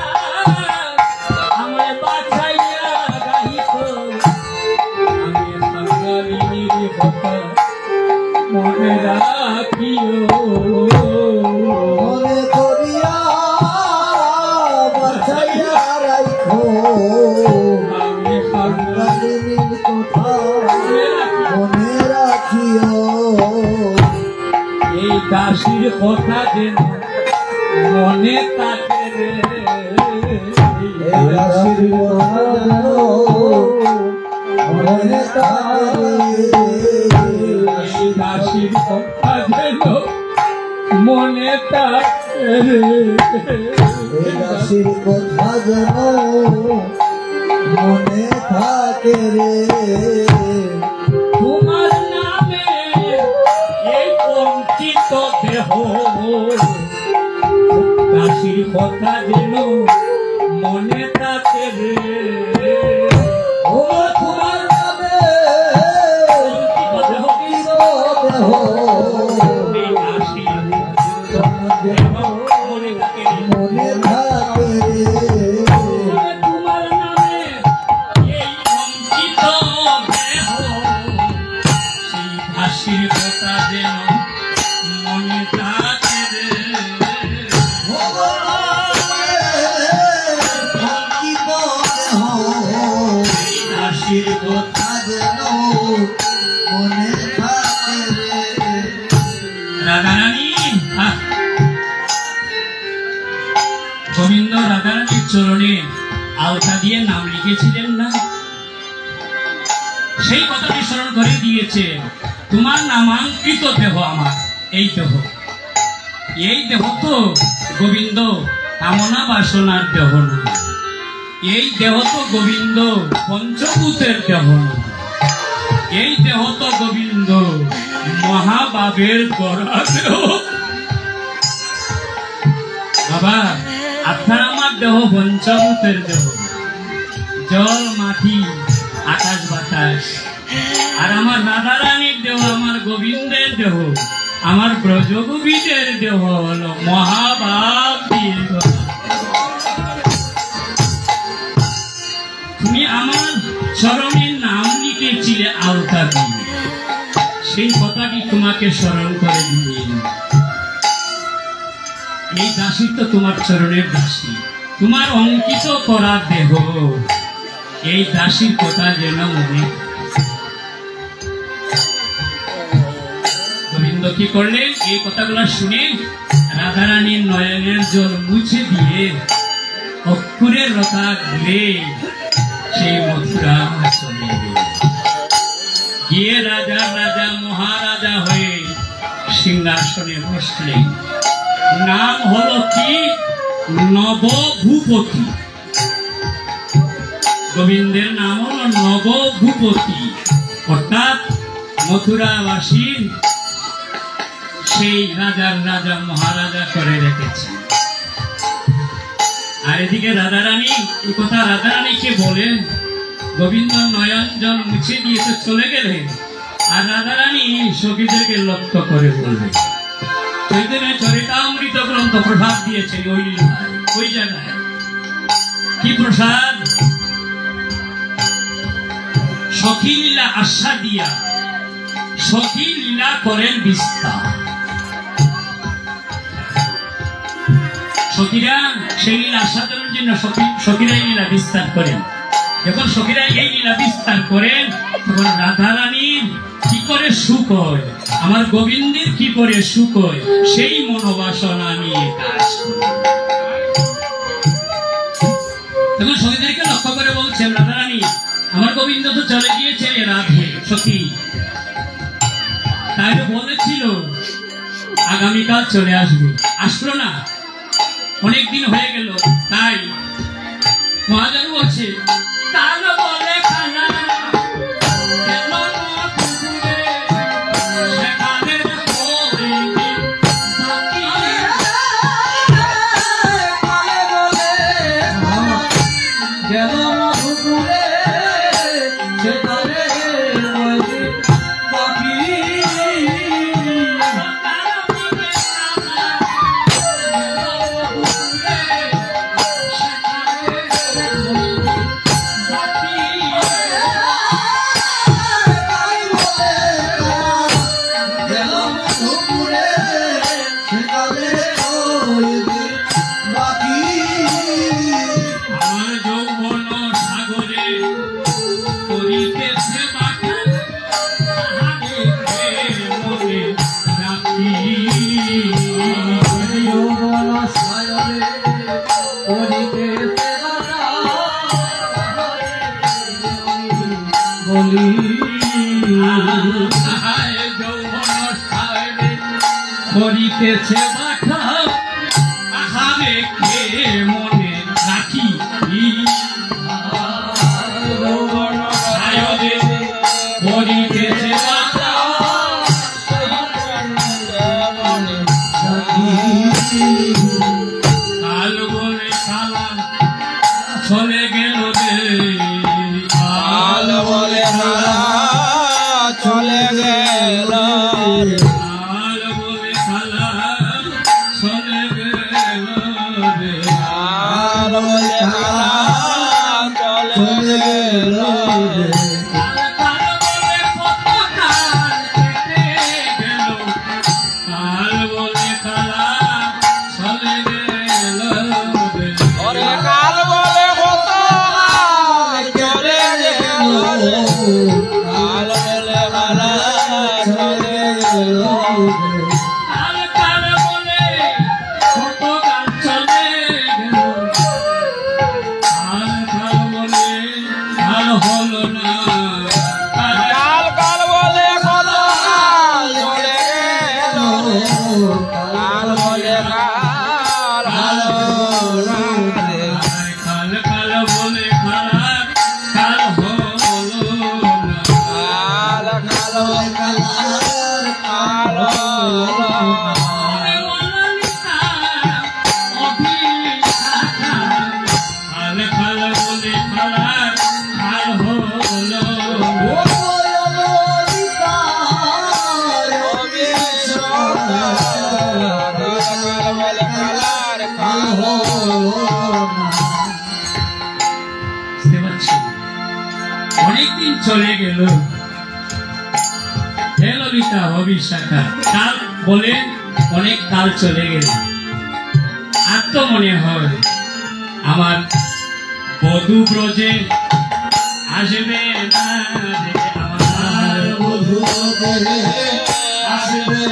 আমায় বাঁচাইয়া রাখিও। আমি খাঙ্গালিনীর কথা মনে রাখিও। মনে করিয়া মনে তাকে রে এই দাসীর কথা যেন মনে থাকে দাসীর কথা যেন মনে থাকে রে এই দাসীর কথা যেন মনে থাকে রে তোমার নামে এই অঙ্কিত দেহ দাসীর কথা যেন মনে থাকে রে ও তোমার নামে অঙ্কিত দেহ দেহ এই দাসীর দেহ মনে থাকে রে মনে থাকে রে তোমার নামে এই অঙ্কিত দেহ সেই দাসীর কথা যেন মনে থাকে রে দাসীর কথা রাধারানী গোবিন্দ রাধারানীর চরণে আলতা দিয়ে নাম লিখেছিলেন না, সেই কথাটি স্মরণ করে দিয়েছে। তোমার নামাঙ্কিত দেহ আমার এই দেহ, এই দেহ তো গোবিন্দ কামনা বাসনার দেহ না, এই দেহ তো গোবিন্দ পঞ্চভূতের দেহ না, এই দেহ তো গোবিন্দ মহাভাবের গড়া দেহ। বাবা, আপনার আমার দেহ পঞ্চভূতের দেহ, জল মাটি আকাশ বাতাস, আর আমার রাধারানীর দেহ, আমার গোবিন্দের দেহ, আমার ব্রজগোবিন্দের দেহ হলো মহাভাব দিয়ে গড়া। তুমি আমার চরণের নাম লিখেছিলে আলতা দিয়ে, সেই কথাটি তোমাকে স্মরণ করে দিলেন। এই দাসী তো তোমার চরণের দাসী, তোমার অঙ্কিত করা দেহ, এই দাসীর কথা যেন মনে। গোবিন্দ কি করলেন? এই কথাগুলো শুনে রাধারানীর নয়নের জল মুছে দিয়ে অক্ষুরের লতা ঘুরে সেই মথুরা চলে গিয়ে রাজা রাজা মহারাজা হয়ে সিংহাসনে বসলেন। নাম হলো কি? নবভূপতি। গোবিন্দের নাম হলো নবভূপতি, অর্থাৎ মথুরাবাসী সেই রাজার রাজা মহারাজা করে রেখেছে। আর এদিকে রাধারানী, এই কথা রাধারানীকে বলে গোবিন্দ নয়ন জল মুছে দিয়ে তো চলে গেলে, আর রাধারানী সখীদেরকে লক্ষ্য করে বলবে, চৈতন্য চরিতামৃত গ্রন্থ প্রসাদ দিয়েছে ওই জায়গায়। কি প্রসাদ? সখী লীলা আশা দিয়া সখী লীলা করেন বিস্তার। সখীরা সেই লীলা আস্বাদনের জন্য সখীরাই লীলা বিস্তার করেন। যখন সখীরা এই লীলা বিস্তার করেন, তখন রাধারানীর কি করে সুখ হয়, আমার গোবিন্দের কি করে সুখ হয়, সেই মনোবাসনা নিয়ে কাজ করে। তখন সখীদেরকে লক্ষ্য করে বলছেন, রাধারানী আমার গোবিন্দ তো চলে গিয়েছে রাধে সখী, তাই তো বলেছিল আগামীকাল চলে আসবে, আসলো না, অনেকদিন হয়ে গেল। তাই মহাজন বলছে, তার বলে খানা করিতেছে বাধা আহারে কে মনে রাখি সায়রে করিতেছে বাধা কাল বলে কালা চলে গেল রে কাল বলে হারা চলে গেল কাল বলে কালা চলে গেল রে কাল বলে হারা চলে গেল কাল বলে কত কাল কেটে গেল কাল বলে কালা চলে গেল রে ওরে কাল বলে কত চলে গেল কাল বলে হারা চলে গেল কাল কাল বলে কত কাল চলে গেল কাল কাল বলে কাল হলো না কাল কাল বলে কত চলে গেল কাল বলে কাল কাল কাল বলে খারাপ কাল হলো না কাল কাল কাল কাল কাল বলে খারাপ কাল হলো বুঝতে পারছি অনেকদিন চলে গেল হে ললিতা অবিশাখা কাল বলে অনেক কাল চলে গেল আর তো মনে হয় আমার বধূ ব্রজে আসবে না রে আমার বধূ আসবে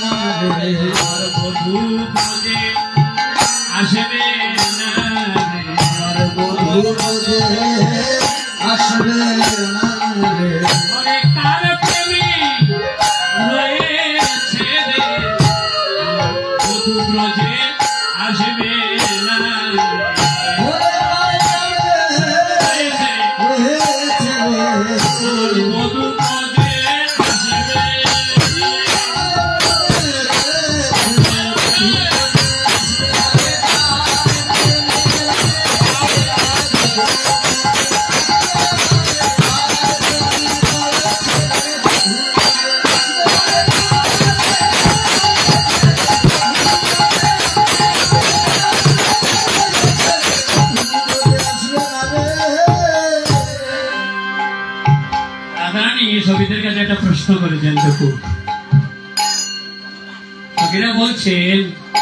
না রে আমার বধূ ব্রজে আসবে না রে আর বধূ বোঝে আসবে না রে অনেক কাল প্রেমী রয়েছে রে আমার বধূ ব্রজে আসবে না রে ওরে হয়েছে হয়েছে আমার রে বধূ ব্রজে আসবে রাধারানী সখীদের কাছে একটা প্রশ্ন করেছেন দেখো সখীরা বলছেন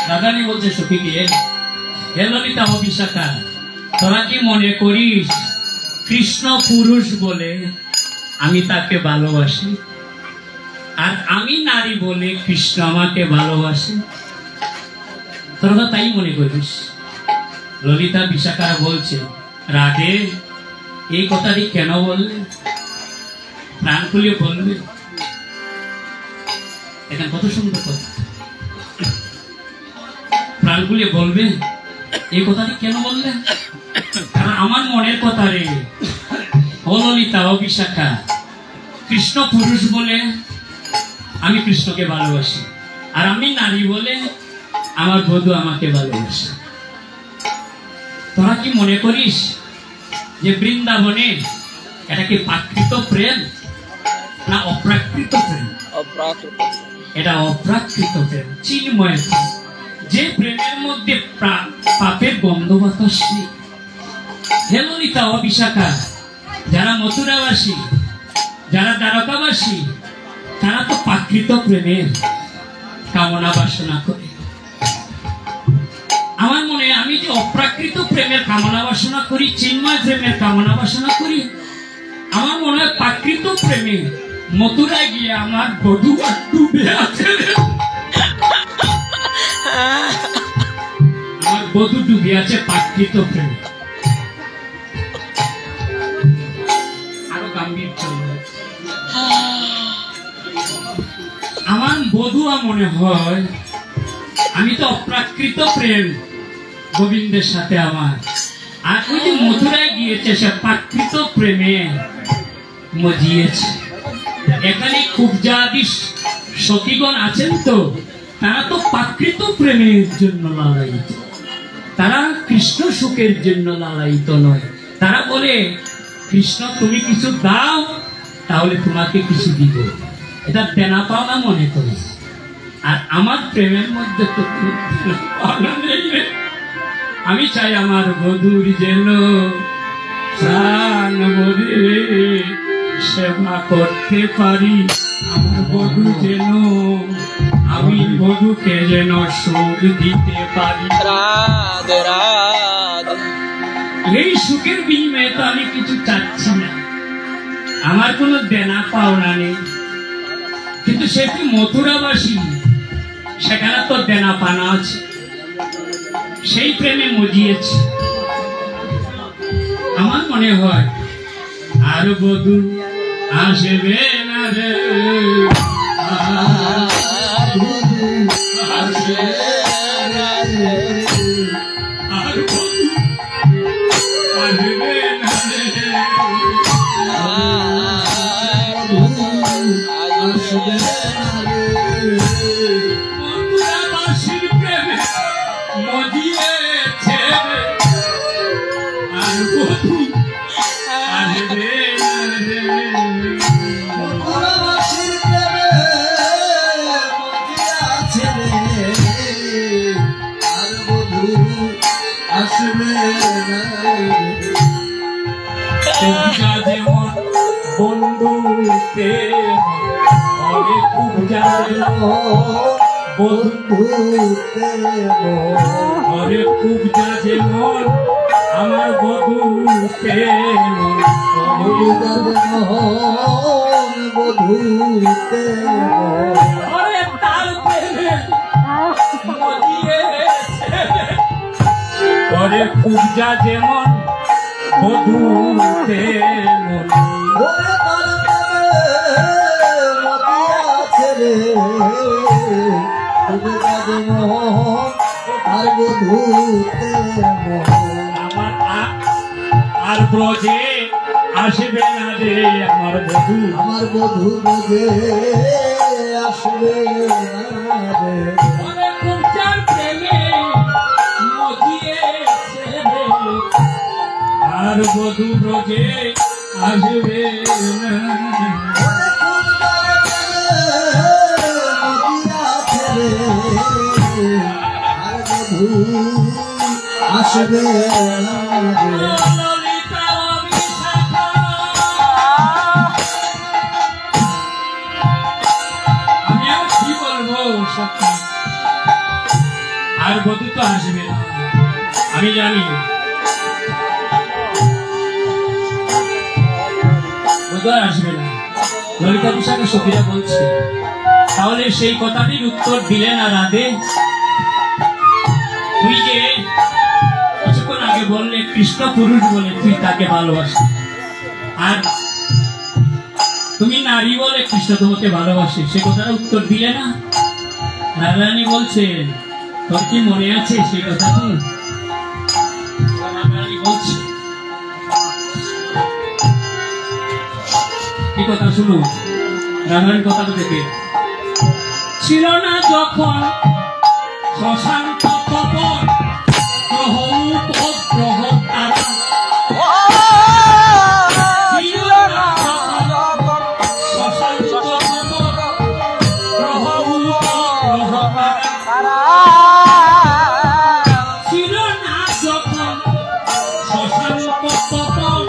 রাধারানী বলছে সখীকে হে ললিতা অবিশাখা তোরা কি মনে করিস কৃষ্ণ পুরুষ বলে আমি তাকে ভালোবাসি আর আমি নারী বলে কৃষ্ণ আমাকে ভালোবাসে তোরা তাই মনে করিস ললিতা বিশাখা বলছে রাধে এই কথাটি কেন বললে প্রাণ খুলে বলবে এখন কত সুন্দর কথা প্রাণ খুলে বলবে এই কথাটি কেন বললে কারণ আমার মনের কথা রে ও ললিতা ও বিশাখা কৃষ্ণ পুরুষ বলে আমি কৃষ্ণকে ভালোবাসি আর আমি নারী বলে আমার বধূ আমাকে ভালোবাসে তোরা কি মনে করিস যে বৃন্দাবনে এটা কি প্রাকৃত প্রেম না অপ্রাকৃত প্রেম এটা অপ্রাকৃত প্রেম চিন্ময় প্রেম যে প্রেমের মধ্যে পাপের গন্ধ বাতাস নেই হে ললিতা ও বিশাখা যারা মথুরাবাসী যারা দ্বারকাবাসী তারা তো প্রাকৃত প্রেমের কামনা বাসনা করে আমার মনে আমি যে অপ্রাকৃত প্রেমের কামনা বাসনা করি চিন্ময় প্রেমের কামনা বাসনা করি আমার মনে হয় প্রাকৃত প্রেমে মথুরায় গিয়ে আমার বধূ ডুবে আছে আমার বধূ ডুবে আছে প্রাকৃত প্রেমে আরো গাম্ভীর চলবে আমার বধূয়া মনে হয় আমি তো অপ্রাকৃত প্রেম গোবিন্দের সাথে আমার। আর ওই যে মথুরায় গিয়েছে সে প্রাকৃত প্রেমে মজিয়েছে। এখানে খুব যাদি সতীগণ আছেন তো তারা তো প্রাকৃত প্রেমের জন্য লালায়িত, তারা কৃষ্ণ সুখের জন্য লালায়িত নয়। তারা বলে কৃষ্ণ তুমি কিছু দাও তাহলে তোমাকে কিছু দিব, এটা দেনা পাওনা মনে করি। আর আমার প্রেমের মধ্যে তো পাওনা নেই। আমি চাই আমার বধূর যেন প্রাণ ভরে সেবা করতে পারি, আমার বধূ যেন আমি বধূকে যেন সুখ দিতে পারি। রাধে রাধে। এই সুখের বিনিময়ে তো আমি কিছু চাচ্ছি না, আমার কোনো দেনা পাওনা নেই। কিন্তু সে কি মথুরাবাসী, সেখানে তো দেনা পানা আছে, সেই প্রেমে মজিয়েছে। আমার মনে হয় আর বধূ আসবে না রে, আসবে না রে, আর বধূ আসবে না রে, আসবে না রে। মথুরাবাসীর প্রেমে মজিয়েছে আর বধূ আসবে না রে। মথুরাবাসীর প্রেমে মজিয়াছে রে, আর বধূ আসবে না রে। পূজা যেমন বন্ধুতে অরে পূজা বন্ধুতে অরে পূজা যেমন আমার বধূতে বধুতে অরে তার প্রেমে মজিয়েছে। অরে পূজা যেমন বধূতে ওরে তার মতিয়াছে রে, তুমি কাজে মোহন আর বধুতে আমার আর ব্রজে আসবে না রে আমার বধূ, আমার বধু বধে আসবে না রে। অরে পূজার প্রেমে মজিয়েছে রে, আর বধূ ব্রজে আসবে না। আসবে ললিতা বিশাখা, আমি আর কি বলবো সত্যি, আর বধূ তো আসবে না, আমি জানি বধূ আর আসবে না। ললিতা বিশাখা সখীরা বলছে, তাহলে সেই কথাটির উত্তর দিলে না রাধে? তুই যে কিছুক্ষণ আগে বললে কৃষ্ণ পুরুষ বলে তুই তাকে ভালোবাসি, আর তুমি নারী বলে কৃষ্ণ তোমাকে ভালোবাসে, সে কথাটা উত্তর দিলে না? রাধারানী বলছেন তোর কি মনে আছে সেই কথাটি? রাধারানী বলছে কি কথা শুনো, রাধারানী কথাটা দেখে। ছিল না যখন শশাঙ্ক তপন গ্রহ উপগ্রহ তারা, ছিল না যখন শশাঙ্ক তপন গ্রহ উপগ্রহ তারা, ছিল না যখন শশাঙ্ক তপন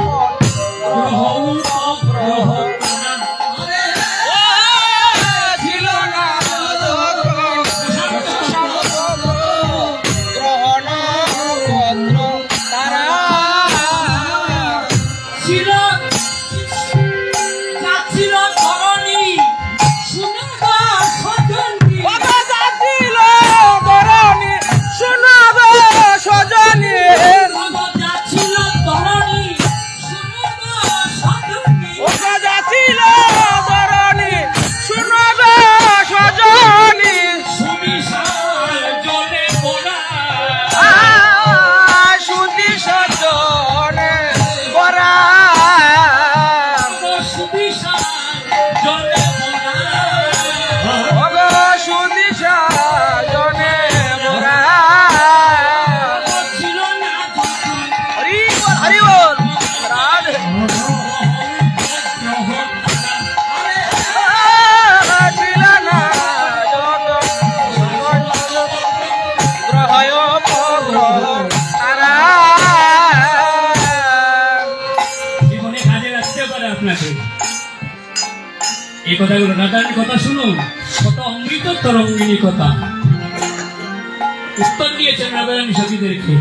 গ্রহ উপগ্রহ তারা, ছিল না গ্রহণ পত্র তারা, ছিল যাচ্ছিল ধরণী শুনবা সজনী, কথা ছিল ধরণী শোনাবে সজনী, কথাগুলো রাধারানীর কথা শুনুন, কত অমৃত তরঙ্গিনী কথা। উত্তর দিয়েছেন রাধারানী সখীদেরকে।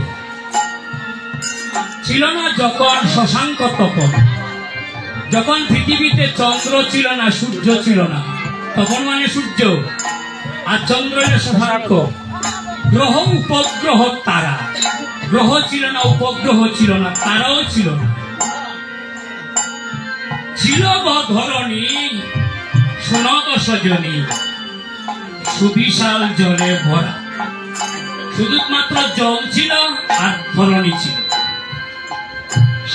ছিল না যখন শশাঙ্ক তপন, যখন পৃথিবীতে চন্দ্র ছিল না, সূর্য ছিল না, তখন মানে সূর্য আর চন্দ্র শশাঙ্ক, গ্রহ উপগ্রহ তারা, গ্রহ ছিল না, উপগ্রহ ছিল না, তারাও ছিল না। ছিল ধরণী সুনদ সজনী, সুবিশাল জলে ভরা, শুধুমাত্র জল ছিল আর ধরণী ছিল।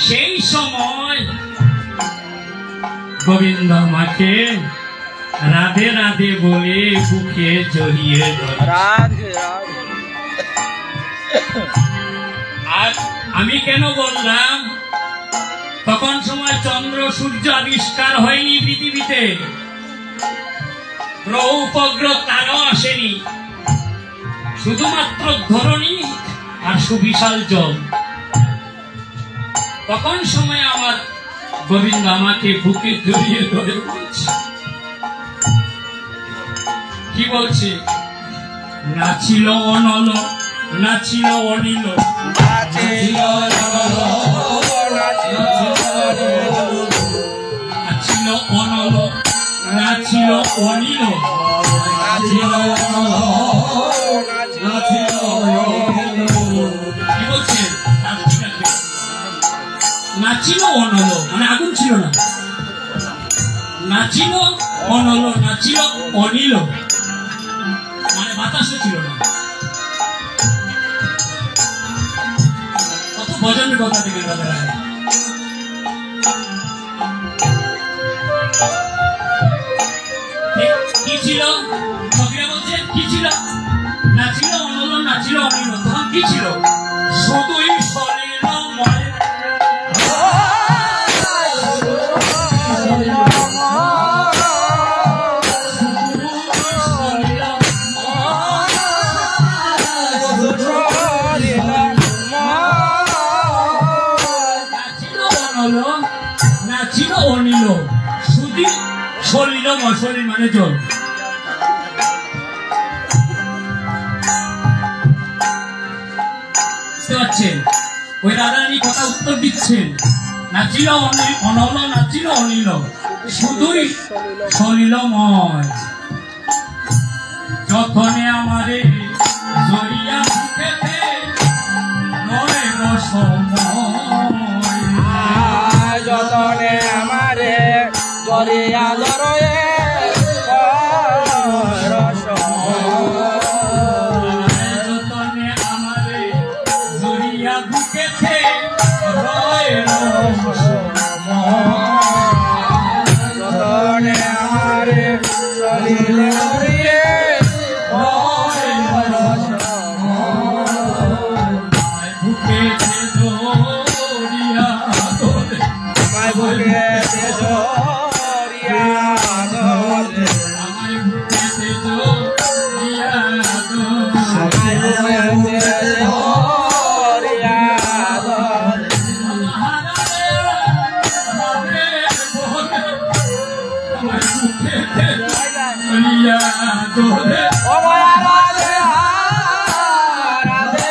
সেই সময় গোবিন্দ আমাকে রাধে রাধে বলে বুকে জড়িয়ে ধরে। আর আমি কেন বললাম, তখন সময় চন্দ্র সূর্য আবিষ্কার হয়নি পৃথিবীতে, গ্রহ উপগ্রহ তারাও আসেনি, শুধুমাত্র ধরণী আর সুবিশাল জল। তখন সময় আমার গোবিন্দ আমাকে বুকে জড়িয়ে ধরে বলছে, কি বলছে? নাচিল অনল, নাচিল অনিল, নাচিল অনল, নাচিল অনিল, কি বলছে? নাচিল অনল মানে আগুন ছিল না, নাচিল অনল, নাচিল অনিল মানে বাতাসও ছিল না। কত ভজনের কথা থেকে রাধারানী। কি ছিল? সখীরা বলছে কি ছিল? নাচিল অনল, নাচিল অনিল, তখন কি ছিল? শুধুই সলিল ময়, নাচিল অনিল, শুধু সলিল মশলি মানে জল। বুঝতে পারছেন? ওই রাধারানী কথা উত্তর দিচ্ছেন, নাচিল অনল, নাচিল অনিল, শুধুই সলিলময়। যতনে আমারে জড়িয়া বুকেতে রয় রসময়, যতনে আমারে জড়িয়া ধরে যতনে আমারে জড়িয়া বুকেতে রয় রসময়, যতনে আমারে জড়িয়া ধরে বুকেতে জড়িয়া ধরে, আমায় বুকেতে জড়িয়া ধরে, আমায় বুকেতে জড়িয়া ধরে, আমায় বুকেতে জড়িয়া ধরে, ও মায়া রাধে রাধে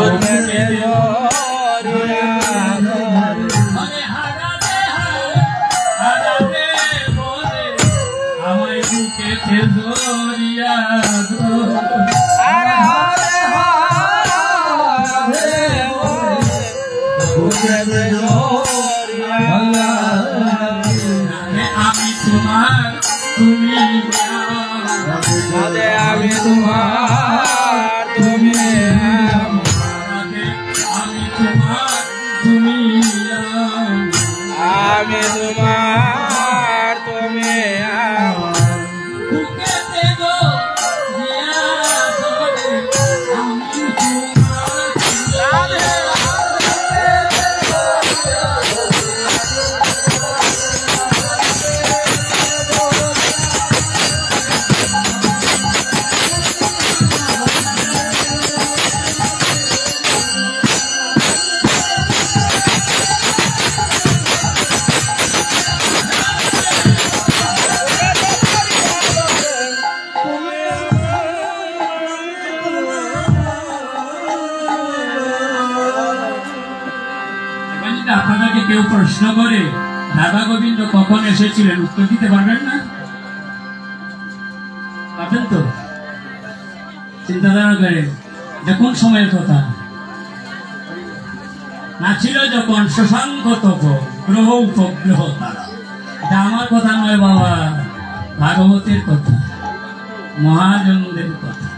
বুকেতে জড়িয়া ধরে, আমায় বুকেতে জড়িয়া ধরে, আরে হরে হরে বুকেতে জড়িয়া ধরে, আমি তোমার, তুমি আপনাকে কেউ প্রশ্ন করে রাধা গোবিন্দ কখন এসেছিলেন, উত্তর দিতে পারবেন না? পারবেন তো? চিন্তাধারা করেন, কোন সময়ের কথা? না ছিল যখন শশাঙ্ক তপ গ্রহ উপগ্রহ তারা। এটা আমার কথা নয় বাবা, ভাগবতের কথা, মহাজনদের কথা।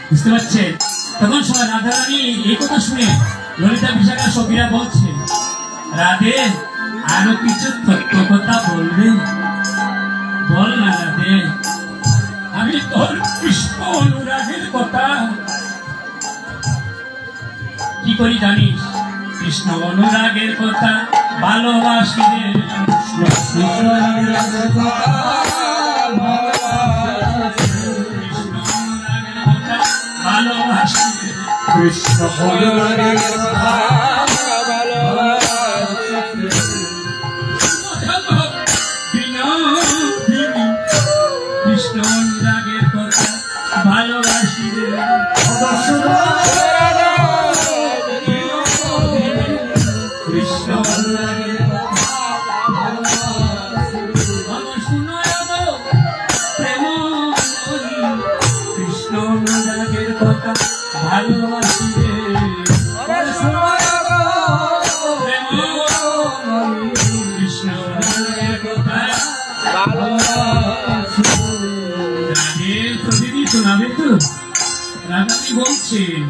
বুঝতে পারছেন? তখন সময় রাধারানী এই কথা শুনে ললিতা বিশাখা সখীরা বলছে, রাধে আরো কিছু তত্ত্ব কথা বলবে, বল না রাধে, আমি তোর কৃষ্ণ অনুরাগের কথা কি করি জানিস? কৃষ্ণ অনুরাগের কথা ভালোবাসি রে, কৃষ্ণ অনুরাগের কথা ভালোবাসি, কৃষ্ণ অনুরাগের কথা কৃষ্ণ অনুরাগের কথা ভালোবাসি রে, কৃষ্ণ অনুরাগের কথা প্রেম, কৃষ্ণ অনুরাগের কথা ভালোবাসি রে, কৃষ্ণ অনুরাগের কথা প্রতিদিন শোনাবে তো? রাধারানী বলছেন,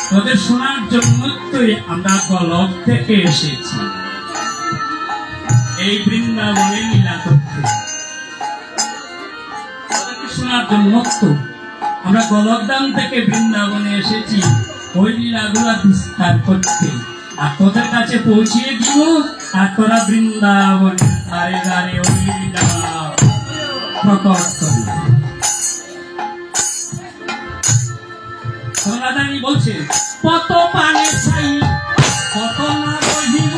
তোদের শোনার জন্য তো আমরা গলক থেকে এসেছি, এই বৃন্দাবনে লীলা করতে। শোনার জন্য তো আমরা গলকদান থেকে বৃন্দাবনে এসেছি, ওই লীলাগুলা বিস্তার করতে, আর তোদের কাছে পৌঁছিয়ে দিব, আর তোরা বৃন্দাবনে ধারে ধারে ওই লীলা প্রকট করবে। রাধারানী বলছে, কত পানে ছাই, কত না বহিব,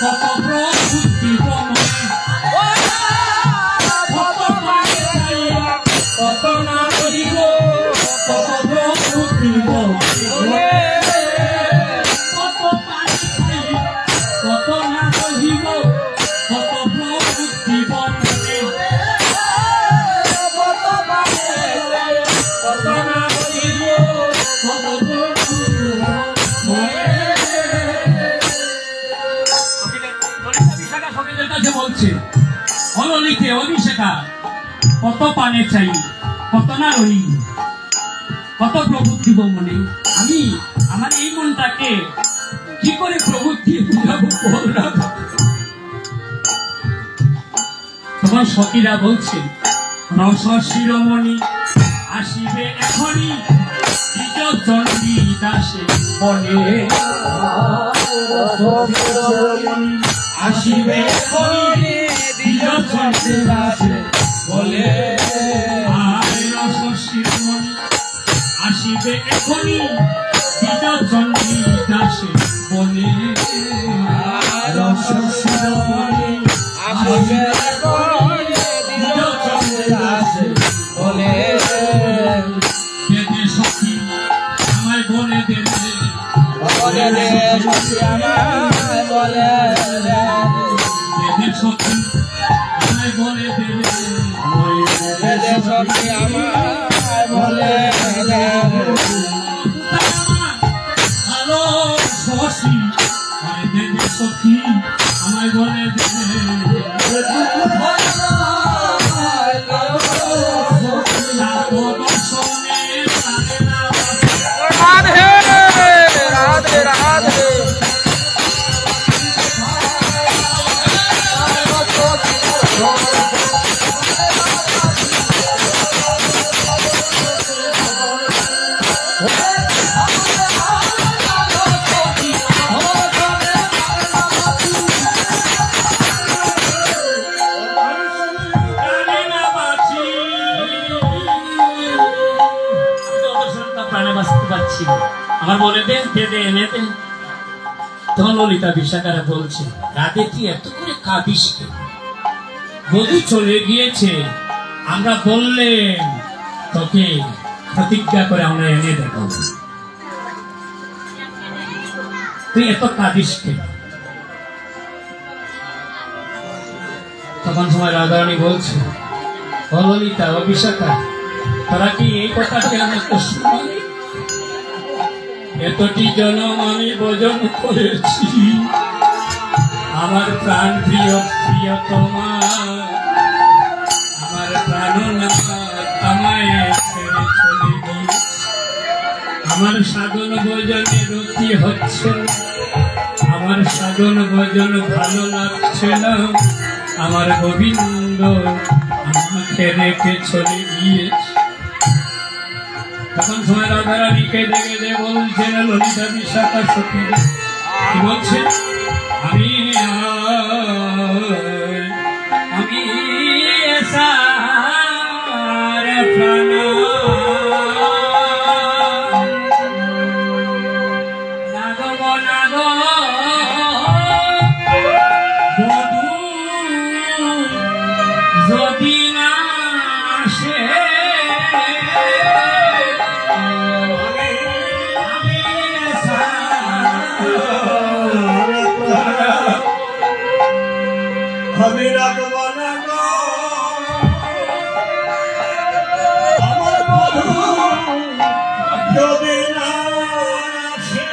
কত প্রবুদ্ধি মনে, কত পানে ছাই, কত না বহিব, কত প্রবুদ্ধি মনে, কত পানে ছাই, কত না বহিব, কত প্রবুদ্ধি মনে, কত পানে ছাই, কত না বহিব, বলছে অললিতে অভিষেকা, কত পানে চাই, কত না রই, কত প্রবুদ্ধি মনে। আমি আমার এই মনটাকে কি করে প্রবুদ্ধি বুঝাবো? তখন সখীরা বলছে, রস শিরোমণি আসিবে এখনই, চণ্ডী দাসে বলে, আসিবে এখনই, চণ্ডী দাসে বলে, রস শিরোমণি আসিবে এখনই, চণ্ডী দাসে বলে, রস শিরোমণি আসিবে এখনই, চণ্ডী দাসে বলে, বেদে সখী আমায় বলে দেবে, বলে দে সখী আমায় বলে দে, বেদে সখী আমায় বলে দেবে, বেদে সখী আমায় বলে দে, ভালো সখী বেদে সখী আমায় বলে দেবে, রাধে রাধে আমার মনে দেন দে এনে দেন। তখন ললিতা বিশাখারা বলছে, রাধে তুই এত করে কাঁদিস কেন? বধূ চলে গিয়েছে, আমরা বললেন তোকে প্রতিজ্ঞা করে আমরা এনে দেব, তুই এত কাঁদিস কেন? তখন সময় রাধারানী বলছে, ও ললিতা, ও বিশাখা, তারা কি এই কথাকে আমাকে শুনানি? এতটি জনম আমি ভজন করেছি, আমার প্রাণ প্রিয় প্রিয়তমা, আমার প্রাণনাথ আমায় ছেড়ে চলে গিয়েছে। আমার সাধন ভজনে রতি হচ্ছে না, আমার সাধন ভজন ভালো লাগছে না, আমার গোবিন্দ আমাকে রেখে চলে গিয়েছে। তখন সময় রাধারানীকে দেখে দে বলছেন, ললিতা বিশাখা সখী কি বলছে, আমি সারে প্রাণ নাগব নাগ বধূ যদি না আসে আমি রাখব না গো আমার বধূ যদি না আসে।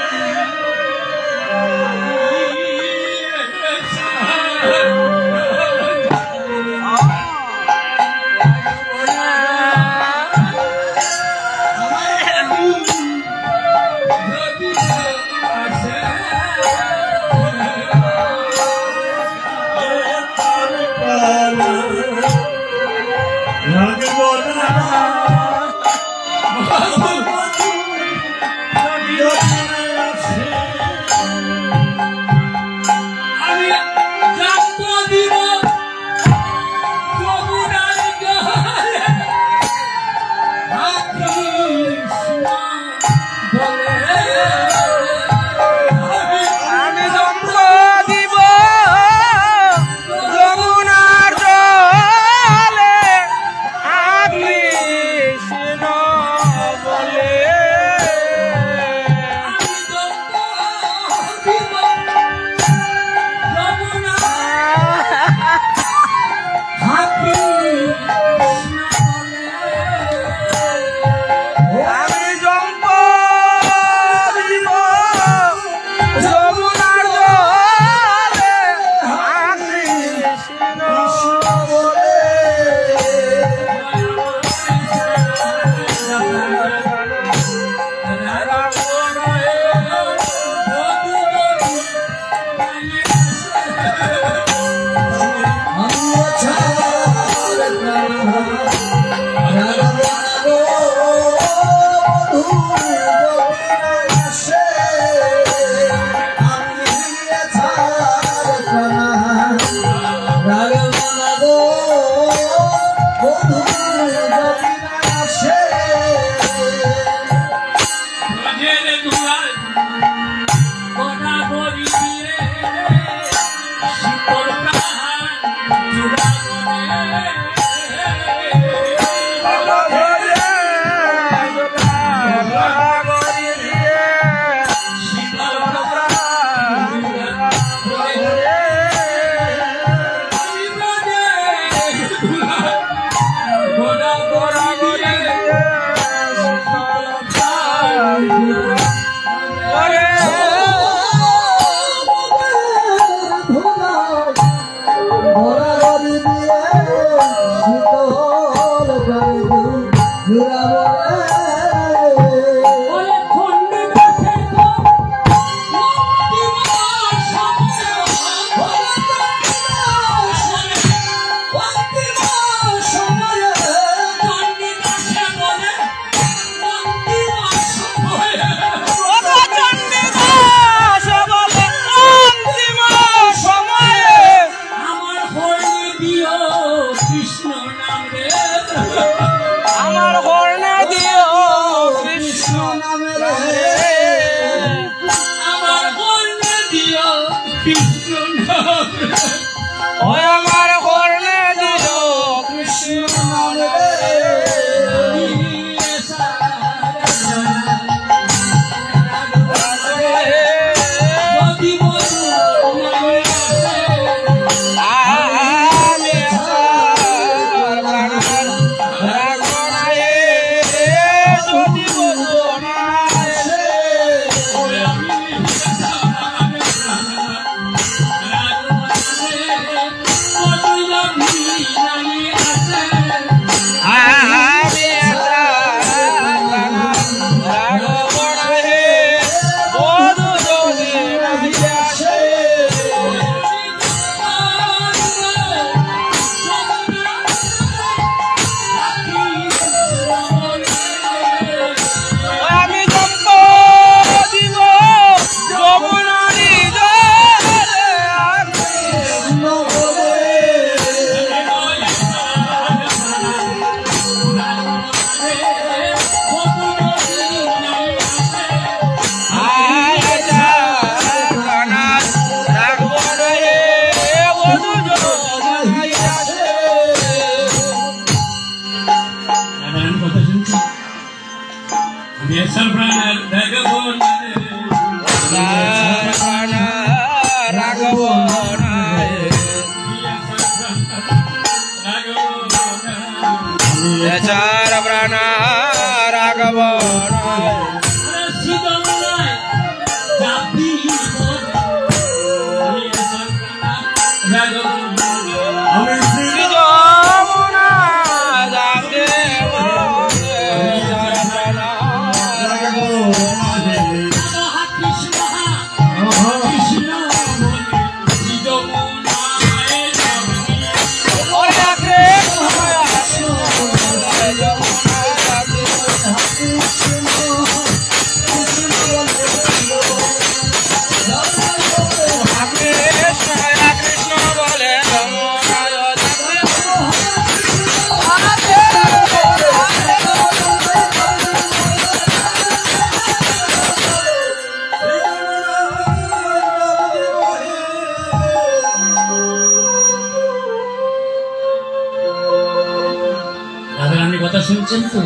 পাচ্ছেন তো?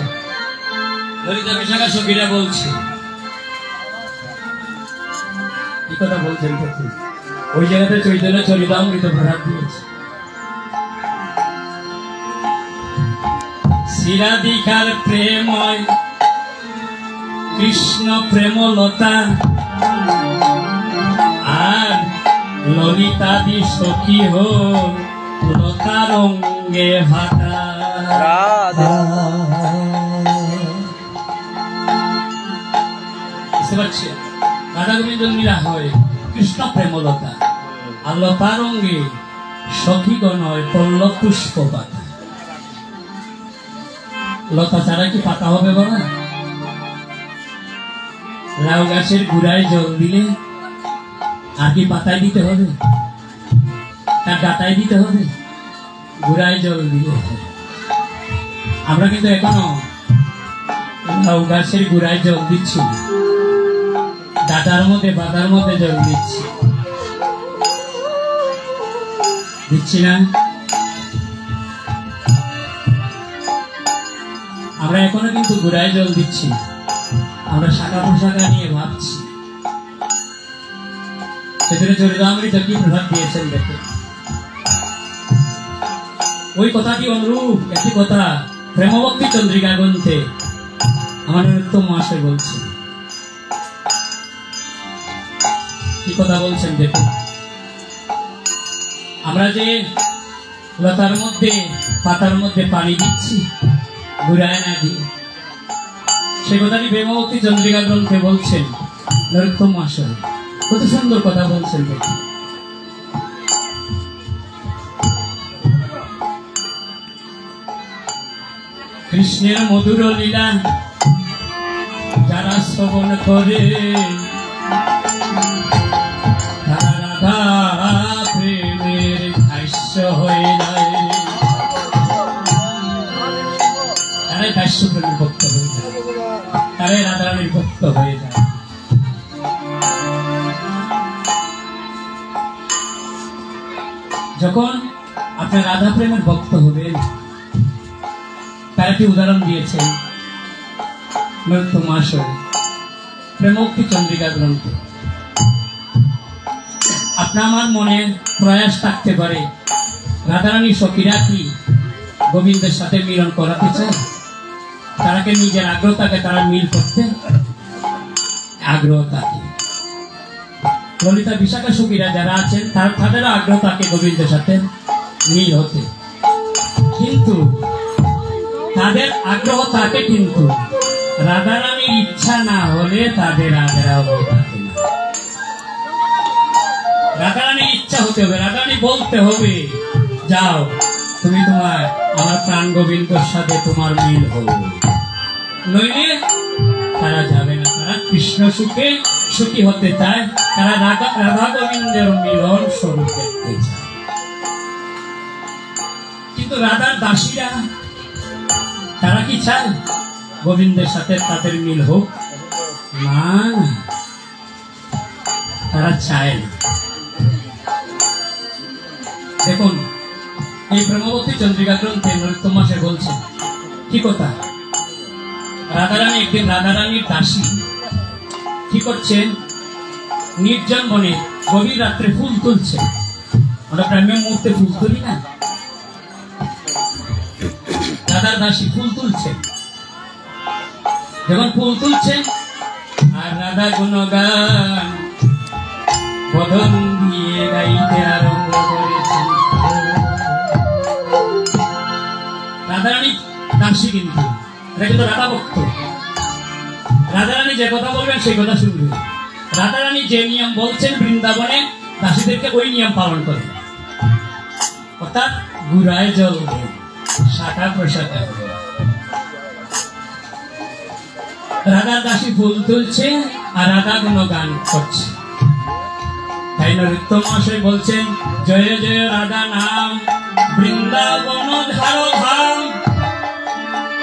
ললিতা বিশাখা সখীরা বলছে, কি কথা বলছেন? ওই জায়গাতে চৈতন্য চরিতামৃত প্রভাব দিয়েছে। শিরাধিকার প্রেময় কৃষ্ণ প্রেমলতা আর ললিতাদি সখী হো লতা রঙ্গে ভাটা। বুঝতে পারছি? রাধা গোবিন্দ লীলা হয় কৃষ্ণ প্রেমলতা, আর লতা রঙ্গে সখীগণ হয় পল্লব পুষ্প পাতা। লতা ছাড়া কি পাতা হবে বলা? লাউ গাছের গুড়ায় জল দিলে আর কি পাতায় দিতে হবে? তার ডাটায় দিতে হবে? গুড়ায় জল দিলে। আমরা কিন্তু এখনো লাউ গাছের গুড়ায় জল দিচ্ছি, ডাটার মধ্যে পাতার মধ্যে জল দিচ্ছি, দিচ্ছি না? আমরা এখনো কিন্তু গুড়ায় জল দিচ্ছি, আমরা শাখা প্রশাখা নিয়ে ভাবছি। সেখানে চরিতামৃত কি প্রভাব দিয়েছেন দেখে। ওই কথাটি অনুরূপ একটি কথা প্রেমভক্তি চন্দ্রিকা গ্রন্থে আমার উত্তম মহাশয় বলছেন। কি কথা বলছেন দেখুন। আমরা যে লতার মধ্যে পাতার মধ্যে পানি দিচ্ছি গুড়ায় না দিয়ে, সে কথাটি প্রেমভক্তি চন্দ্রিকা গ্রন্থে বলছেন নরোত্তম মহাশয়। কত সুন্দর কথা বলছেন দেখুন। কৃষ্ণের মধুর লীলা যারা শ্রবণ করে তারা রাধা প্রেমের দাস্য হয়ে যায়, তারাই দাস্য প্রেমের ভক্ত হয়ে যায়, তারাই রাধারানীর ভক্ত হয়ে যায়। যখন আপনি রাধা প্রেমের ভক্ত হবেন, তার একটি উদাহরণ দিয়েছেন নরোত্তম মহাশয় প্রেমভক্তি চন্দ্রিকা গ্রন্থে। আপনার আমার মনে প্রয়াস থাকতে পারে রাধারানী সখীরা কি গোবিন্দের সাথে মিলন করাতে চায়? তারাকে নিজের আগ্রহটাকে তারা মিল করতে আগ্রহ থাকে। ললিতা বিশাখা সখীরা যারা আছেন তাদেরও আগ্রহ থাকে গোবিন্দের সাথে মিল হতে, কিন্তু তাদের আগ্রহ থাকে, কিন্তু রাধারানীর ইচ্ছা না হলে তাদের আগ্রহ থাকে না। রাধারানীর ইচ্ছা হতে হবে, রাধারানী বলতে হবে যাও তুমি তোমার আমার প্রাণ গোবিন্দর সাথে তোমার মিল হবে, নইলে তারা যাবে না। তারা কৃষ্ণ সুখে সুখী হতে চায়, তারা রাধা গোবিন্দের মিলন স্বরূপ দেখতে চায়। কিন্তু রাধার দাসীরা তারা কি চায় গোবিন্দের সাথে তাদের মিল হোক? না, তারা চায় না। দেখুন এই প্রেমভক্তি চন্দ্রিকা গ্রন্থে নরোত্তম মহাশয় বলছেন কি কথা। রাধারানী একদিন রাধারানীর দাসী কি করছেন, নির্জন বনে গভীর রাত্রে ফুল তুলছে। আমরা প্রেমের মুহূর্তে ফুল তুলি না? রাধার দাসী ফুল তুলছে। যখন ফুল তুলছেন আর রাধা গুণগান বদন দিয়ে গাইতে আরম্ভ করেছেন। রাধারানী দাসী, কিন্তু এটা কিন্তু রাধা ভক্ত। রাধারানী যে কথা বলবেন সেই কথা শুনবে। রাধারানী যে নিয়ম বলছেন বৃন্দাবনে দাসীদেরকে ওই নিয়ম পালন করে, অর্থাৎ গুড়ায় জল দেন, শাখা প্রশাখা। রাধা দাসী ফুল তুলছে আর রাধা গুণ গান করছে। তাই নরোত্তম মহাশয় বলছেন জয় জয় রাধা নাম বৃন্দাবন ধার ধাম,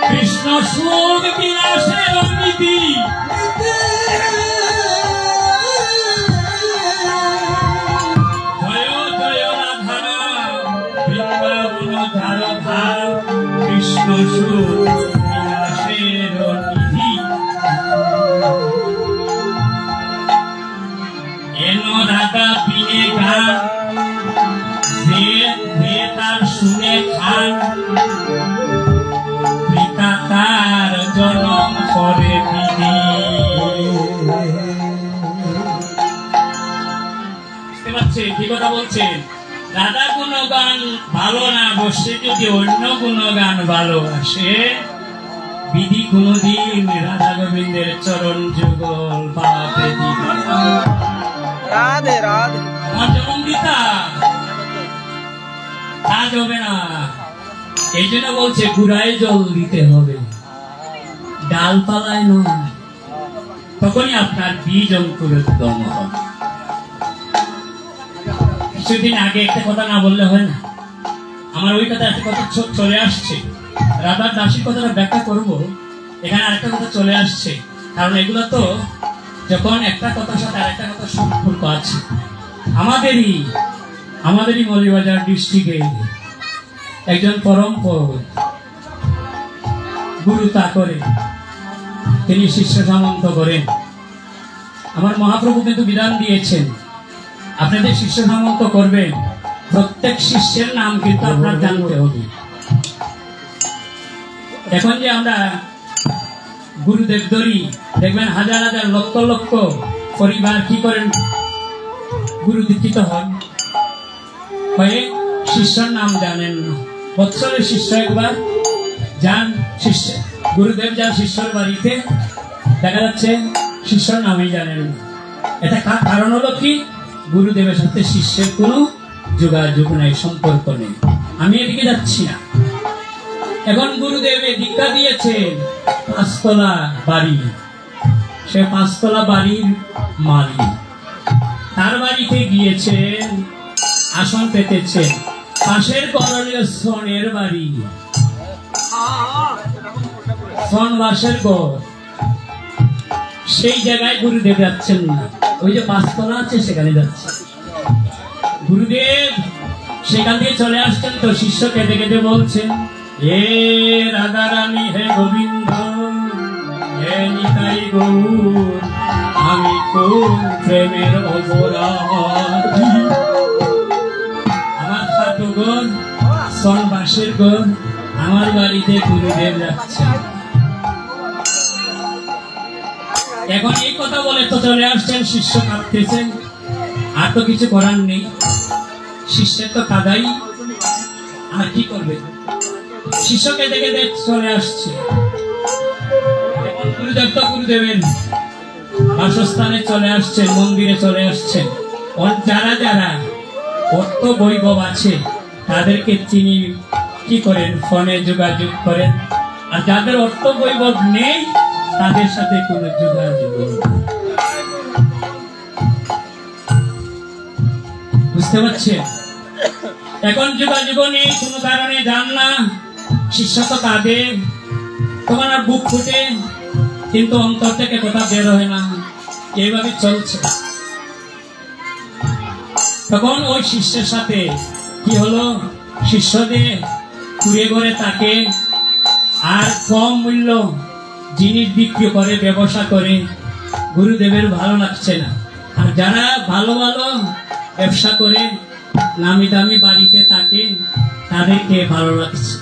কৃষ্ণ সুখ বিলাসের নীতি, জয় জয় রাধা নাম বৃন্দাবন ধার ধাম, কৃষ্ণ সুখ পারছেন? কি কথা বলছেন? রাধা গুণগান ভালো না বসে যদি অন্য গুণগান ভালোবাসে, বিধি কোনদিন রাধা গোবিন্দের চরণ যুগল পাপে দিবে না। রাধে রাধে আমার যেমন দিতা কাজ হবে না। এই জন্য বলছে গুড়ায় জল দিতে হবে, ডালপালায় নয়, তখনই আপনার বীজ অঙ্কুরোদ্গম হবে। কিছুদিন আগে একটা কথা না বললে হয় না, আমার ওই কথা একটা কথা চলে আসছে, রাধার দাসীর কথাটা ব্যাখ্যা করব, এখানে আরেকটা কথা চলে আসছে। কারণ এগুলো তো যখন একটা কথার সাথে আরেকটা কথা সম্পর্ক আছে। আমাদেরই মৌলভীবাজার ডিস্ট্রিক্টে একজন পরম পুরোহিত গুরু তা করে তিনি শিষ্য সামন্ত করেন। আমার মহাপ্রভু কিন্তু বিধান দিয়েছেন, আপনাদের শিষ্য সামন্ত করবেন, প্রত্যেক শিষ্যের নাম কিন্তু আপনার জানতে হবে। এখন যে আমরা গুরুদেব ধরি, দেখবেন হাজার হাজার লক্ষ লক্ষ পরিবার কি করেন, গুরু দীক্ষিত হন, হয়ে শিষ্যের নাম জানেন না। বৎসরের শিষ্য একবার যান, শিষ্য গুরুদেব যান শিষ্যর বাড়িতে, দেখা যাচ্ছে শিষ্যর নামই জানেন না। এটা কারণ হলো কি, গুরুদেবের সাথে শিষ্যের কোনো যোগাযোগ নাই, সম্পর্ক নেই। আমি এদিকে যাচ্ছি না। এখন গুরুদেব দীক্ষা দিয়েছেন 5 তলা বাড়ি, সে 5 তলা বাড়ির মালিক, তার বাড়িতে গিয়েছেন, আসন পেতেছেন, পাশের করণীয় সনের বাড়ি, সনবাসের গড়, সেই জায়গায় গুরুদেব যাচ্ছেন না, ওই যে 5 তলা আছে সেখানে যাচ্ছে। গুরুদেব সেখান থেকে চলে আসছেন তো শিষ্য কেঁদে কেঁদে বলছেন, হে রাধা রানী, হে গোবিন্দ, হে নিতাই গৌর, আমি কোন প্রেমের অপরাধ, আমার খাটুগণ সনবাসের গণ আমার বাড়িতে গুরুদেব যাচ্ছে। এখন এই কথা বলে তো চলে আসছেন, শিষ্য কাঁদতেছেন, আর তো কিছু করার নেই, শিষ্যের তো কাদাই, আর কি করবে? শিষ্য কেঁদে কেঁদে চলে আসছে। গুরুদেব তো গুরুদেবের বাসস্থানে চলে আসছেন, মন্দিরে চলে আসছেন। যারা যারা অর্থ বৈভব আছে তাদেরকে তিনি কি করেন, ফোনে যোগাযোগ করেন, আর যাদের অর্থ বৈভব নেই তাদের সাথে কোনো যোগাযোগ নেই। বুঝতে পারছেন? এখন যোগাযোগ নেই, কোনো কারণে যান না, শিষ্য তো কাঁদে, তোমার আর বুক ফুটে, কিন্তু অন্তর থেকে কথা বের হয় না, এইভাবে চলছে। তখন ওই শিষ্যের সাথে কি হলো, শিষ্যদের ঘুরে ঘুরে তাকে আর কম মূল্য জিনিস বিক্রি করে, ব্যবসা করে, গুরুদেবের ভালো লাগছে না। আর যারা ভালো ভালো ব্যবসা করে, নামি দামি বাড়িতে থাকে, তাদেরকে ভালো লাগছে।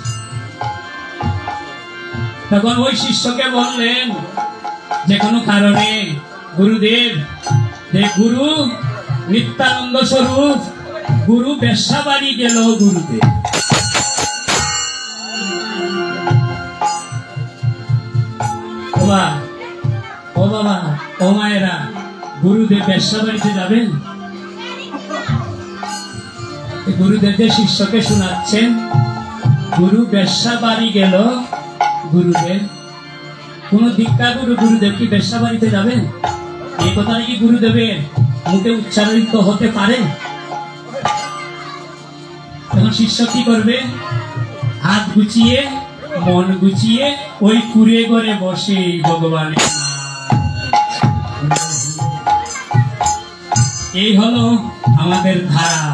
তখন ওই শিষ্যকে বললেন, যে কোনো কারণে গুরুদেব, যে গুরু নিত্যানন্দ স্বরূপ, গুরু ব্যবসা বাড়ি গেল, গুরুদেব ও বাবা, ও মায়েরা, গুরুদেব ব্যবসা বাড়িতে যাবেন? গুরুদেবদের শিষ্যকে শোনাচ্ছেন, গুরু ব্যবসা বাড়ি গেল, গুরুদেব কোন দীক্ষা গুরু, গুরুদেব কি ব্যবসা বাড়িতে যাবেন? এই কথা কি গুরুদেবের মুখে উচ্চারিত হতে পারে? তখন শিষ্য কি করবে, হাত গুছিয়ে মন গুছিয়ে ওই কুড়ে ঘরে বসে ভগবানের এই হলো আমাদের ধারা।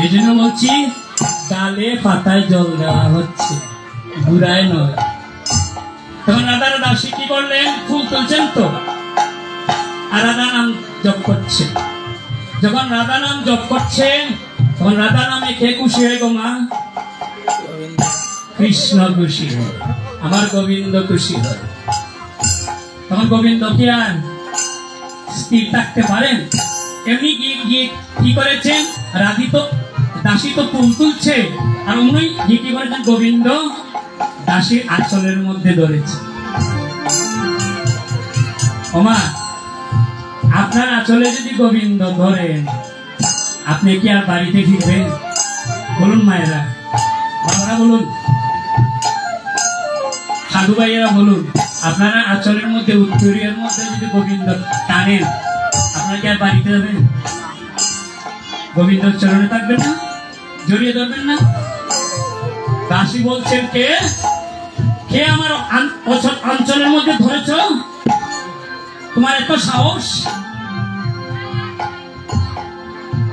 এই জন্য বলছি, ডালে পাতায় জল দেওয়া হচ্ছে, গুড়ায় নয়। তখন রাধার দাসী কি করলেন, ফুল তুলছেন তো, আর রাধা নাম জপ করছে। যখন রাধা নাম জপ করছেন, তখন রাধা নামে কে খুশি হয় গো মা? কৃষ্ণ খুশি হয়, আমার গোবিন্দ খুশি হয়। তখন গোবিন্দ কি আর স্থির থাকতে পারেন? এমনি গিয়ে গিয়ে কি করেছেন, রাধি তো দাসী তো ফুল তুলছে, আর উনি গিয়ে কি করেছেন, গোবিন্দ দাসীর আঁচলের মধ্যে ধরেছে। ওমা, আপনার আঁচলে যদি গোবিন্দ ধরেন, আপনি কি আর বাড়িতে ফিরবেন? বলুন মায়েরা, বাবারা বলুন, সাধু ভাইয়েরা বলুন, আপনারা আঁচলের মধ্যে উত্তরীয়ের মধ্যে যদি গোবিন্দ টানেন, আপনারা কি আর বাড়িতে যাবেন? গোবিন্দর চরণে থাকবেন না? জড়িয়ে ধরবেন না? দাসী বলছেন, কে কে আমার অঞ্চলের মধ্যে ধরেছ? তোমার এত সাহস?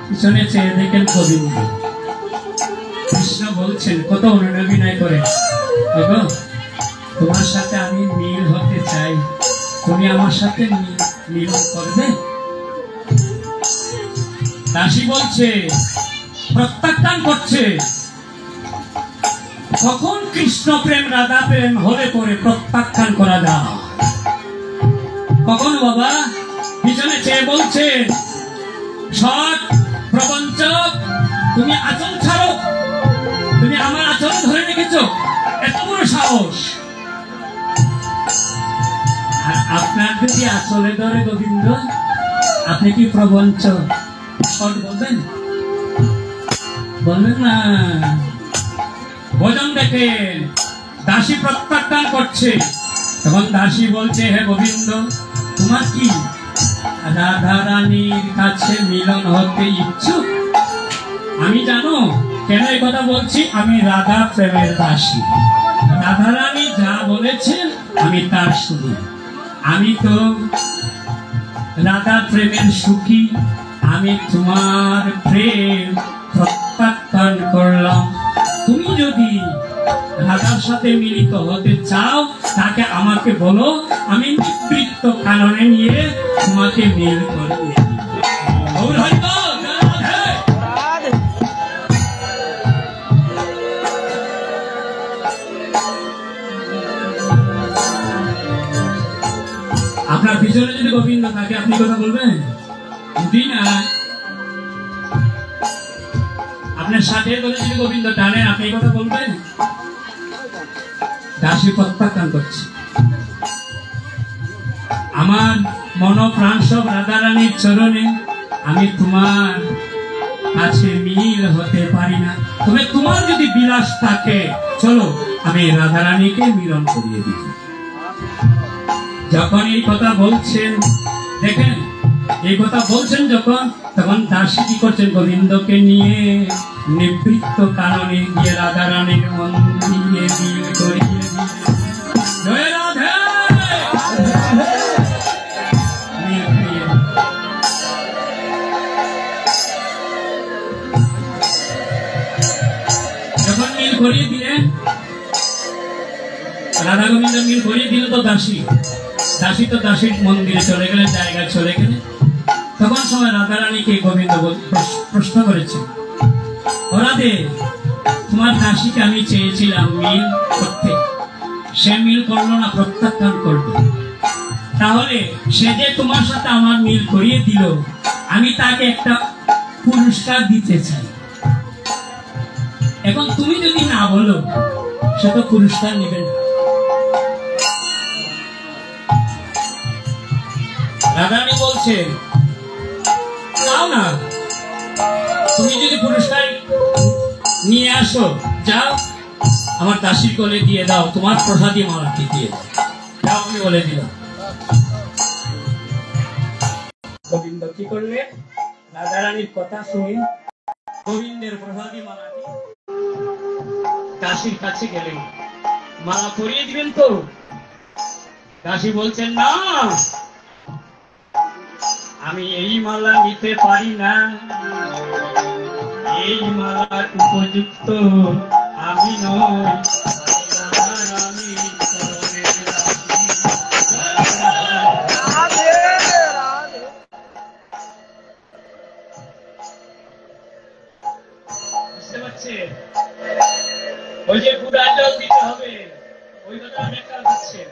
পিছনে চেয়ে দেখেন গোবিন্দ। কৃষ্ণ বলছেন, কত অভিনয় করে, তোমার সাথে আমি মিল হতে চাই, তুমি আমার সাথে মিল করবে? দাসী বলছে, প্রত্যাখ্যান করছে। কখন কৃষ্ণ প্রেম রাধা প্রেম হলে পরে প্রত্যাখ্যান করা যায়? কখন বাবা? পিছনে চেয়ে বলছে, সৎ প্রবঞ্চক, তুমি আঁচল ছাড়ো, তুমি আমার আঁচল ধরে রেখেছ, এত বড় সাহস! আর আপনার যদি আঁচলে ধরে গোবিন্দ, আপনি কি প্রবঞ্চক সৎ বলবেন? বলবেন না। ভোজন দেখেন, দাসী প্রত্যাখ্যান করছে। তখন দাসী বলছে, হে গোবিন্দ, তোমার কি রাধা রানীর কাছে মিলন হতে ইচ্ছুক? আমি জানো কেন এই কথা বলছি, আমি রাধা প্রেমের দাসী। রাধা রানী যা বলেছেন আমি তার শুনি। আমি তো রাধা প্রেমের সুখী, আমি তোমার প্রেম প্রত্যাখ্যান করলাম। তুমি যদি রাধার সাথে মিলিত হতে চাও, তাকে আমাকে বলো, আমি নিবৃত্ত কারণে নিয়ে তোমাকে মিল করে দেব। আপনার পিছনে যদি গোবিন্দ থাকে, আপনি কথা বলবেন? যদি না, আপনার সাথে যদি গোবিন্দ টানেন, আপনি কথা বলবেন? দাসী প্রত্যাখ্যান করছে। আমার মন প্রাণ সব রাধা রানীর চরণে, আমি তোমার কাছে মিল হতে পারি না। তবে তোমার যদি বিলাস থাকে, চলো আমি রাধা রানীকে মিলন করিয়ে দিই। যখন এই কথা বলছেন, দেখেন এই কথা বলছেন যখন, তখন দাসী কি করছেন, গোবিন্দকে নিয়ে নিবৃত্ত কারণে গিয়ে রাধা রানীর মন্দিরে মিল করিয়ে দিলেন। জয় রাধে। যখন মিল করিয়ে দিলেন, রাধা গোবিন্দ মিল করিয়ে দিল, তো দাসী তো দাসীর মন্দিরে চলে গেলেন, জায়গায় চলে গেলেন। তখন সময় রাধা রানীকে গোবিন্দ প্রশ্ন করেছে, ও রাধে, তোমার দাসীকে আমি চেয়েছিলাম মিল করতে, সে মিল করলো না, প্রত্যাখ্যান করবে। তাহলে সে যে তোমার সাথে আমার মিল করিয়ে দিল, আমি তাকে একটা পুরস্কার দিতে চাই। এখন তুমি যদি না বলো, সে তো পুরস্কার নেবে না। রাধারানী বলছে, নাও না, তুমি যদি পুরস্কার নিয়ে আসো, যাও আমার দাসীর কোলে দিয়ে দাও, তোমার প্রসাদী মালাকে দিয়ে দাও, যাও আমি বলে দিলাম। গোবিন্দ কি করলে, রাধারানীর কথা শুনে গোবিন্দের প্রসাদী মালাটি দাসীর কাছে গেলেন। মালা পরিয়ে দিবেন তো? দাসী বলছেন, না, আমি এই মালা নিতে পারি না, এই মালার উপযুক্ত আমি নই। বুঝতে পারছেন? ওই যে গুড়ার জল দিতে হবে, ওই কথা অনেক কাল দিচ্ছেন,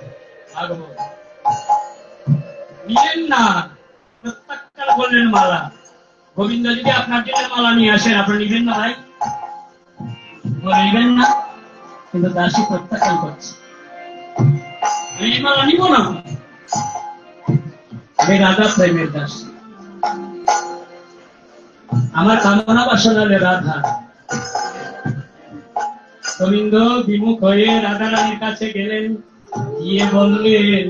আগমন নিলেন না, প্রত্যাখ্যান করলেন মালা। গোবিন্দ যদি আপনার জন্য মালা নিয়ে আসেন, আপনি নিবেন না ভাই? নিবেন না? কিন্তু দাসী প্রত্যাখ্যান করছে, এই মালা নিব না, আমি রাধা প্রেমের দাস, আমার কামনা বাসনালে রাধা। গোবিন্দ বিমুখ হয়ে রাধা রানীর কাছে গেলেন, গিয়ে বললেন,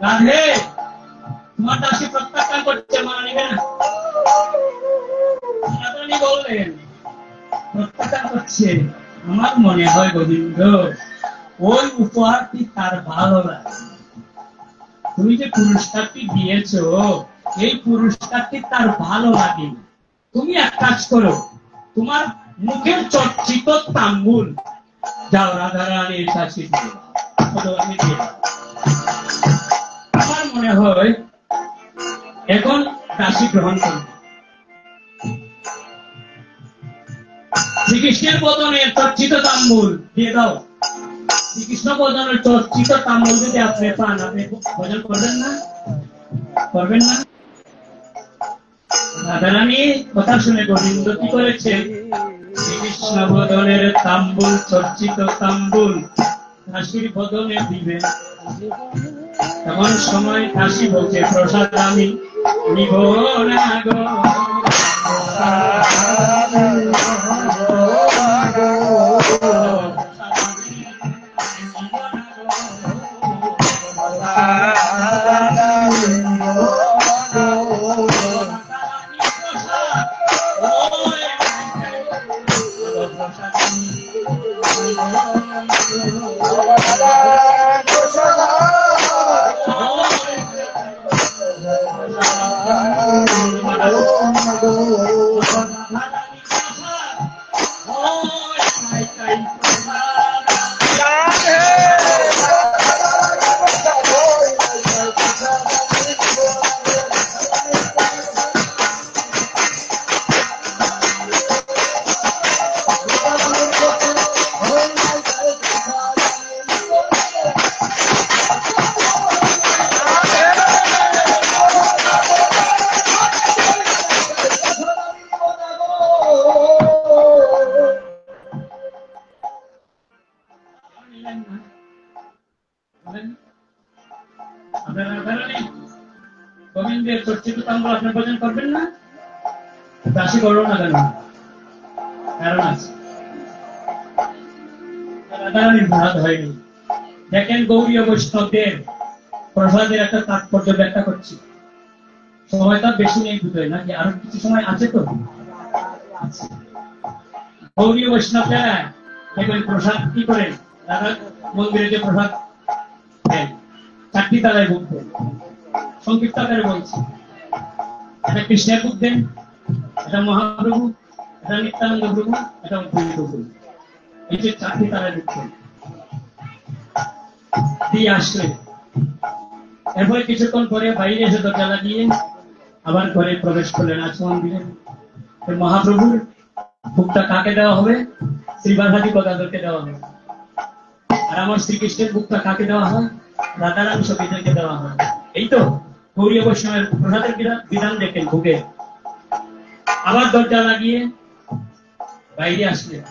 রাধে তোমার দাসী প্রত্যাখ্যান করছে, মালা নিবে না। রাধা রানী বললেন, প্রত্যাখ্যান করছে, আমার মনে হয় গোবিন্দ ওই উপহারটি তার ভালো লাগে, তুমি যে পুরস্কারটি দিয়েছ এই পুরস্কারটি তার ভালো লাগে। তুমি এক কাজ করো, তোমার মুখের চর্চিত তাম্বুল যাও রাধা রানীর কাছে দিয়ে দাও। আমার মনে হয় এখন দাসী গ্রহণ করবে। শ্রীকৃষ্ণের বদনের চর্চিত তাম্বুল দিয়ে দাও। শ্রীকৃষ্ণ বদনের চর্চিত তাম্বুল যদি আপনি পান, আপনি ভোজন করবেন না? করবেন না? রাধারানী কথা শুনে গোবিন্দ কি করেছে, শ্রীকৃষ্ণ বদনের তাম্বুল, চর্চিত তাম্বুল দাসীর বদনে দিবেন। এমন সময় দাসী বলছে, প্রসাদ আমি নিব না গো, গোবিন্দের চর্চিত তাম্বুল আপনি ভোজন করবেন না? দাসী করো না কেন? কারণ আছে, রাধারানীর ভাত হয়নি। দেখেন গৌরীয় বৈষ্ণবদের প্রসাদের একটা তাৎপর্য ব্যাখ্যা করছি। সময়টা বেশি নেই দুটোই, নাকি আরো কিছু সময় আছে? তো গৌরীয় বৈষ্ণবরা দেখবেন প্রসাদ কি করেন, রাধা মন্দিরে যে প্রসাদ দেন, চারটি তালায় বুক দেন। সংক্ষিপ্ত আকারে বলছি, এটা কৃষ্ণের বুক দেন, এটা মহাপ্রভু, এটা নিত্যানন্দ প্রভু, এটা অদ্বৈত প্রভু, এই যে চারটি তালায় বুক দেন দিয়ে আসলে, এরপরে কিছুক্ষণ পরে বাইরে এসে দরজা লাগিয়ে আবার ঘরে প্রবেশ করলেন, আচমন দিলেন। মহাপ্রভুর বুকটা কাকে দেওয়া হবে? শ্রীবাসাদি গদাধরকে দেওয়া হবে। আর আমার শ্রীকৃষ্ণের বুকটা কাকে দেওয়া হয়? রাধারানী সখীদেরকে দেওয়া হয়। এই তো গৌরীয় বৈষ্ণবের প্রসাদের বিধান দেখেন বুকে। আবার দরজা লাগিয়ে বাইরে আসলেন,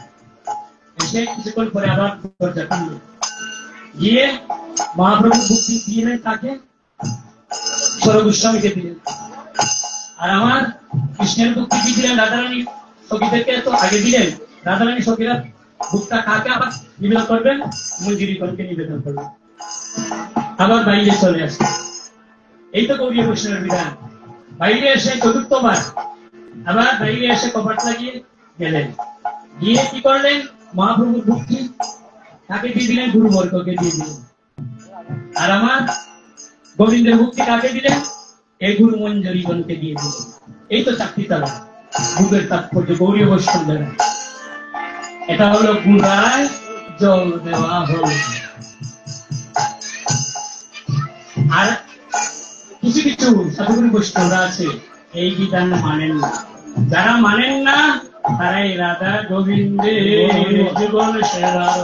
এসে কিছুক্ষণ পরে আবার দরজা খুলল, গিয়ে মহাপ্রভু বুক দিলেন তাকে, সরগোস্বামীকে দিলেন। আর আমার কৃষ্ণের বুক কি দিলেন? রাধারানী সখীদেরকে তো আগে দিলেন। রাধারানী সখীরা বুকটা কাকে আবার নিবেদন করবেন? মঞ্জুরিগণকে নিবেদন করবেন। আবার বাইরে চলে আসে। এই তো গৌরীয় বৈষ্ণবের বিধান। বাইরে এসে চতুর্থবার আবার বাইরে এসে কপাট লাগিয়ে গেলেন, গিয়ে কি করলেন? মহাপ্রভুর বুকটি কাকে দিয়ে দিলেন? গুরুবর্গকে দিয়ে দিলেন। আর আমার গোবিন্দের মুক্তি কাকে দিলেন? এই গুরু মঞ্জুরিগণকে দিয়ে দিলেন। এই তো চাকরি তালা বুকের তাৎপর্য গৌরীয় বৈষ্ণব দ্বারা। এটা হলো গুড়ায় জল দেওয়া হল। আর কিছু কিছু সাধুগুরু বৈষ্ণবরা আছে এই বিধান মানেন না। যারা মানেন না তারাই রাধা গোবিন্দের জীবন সেবার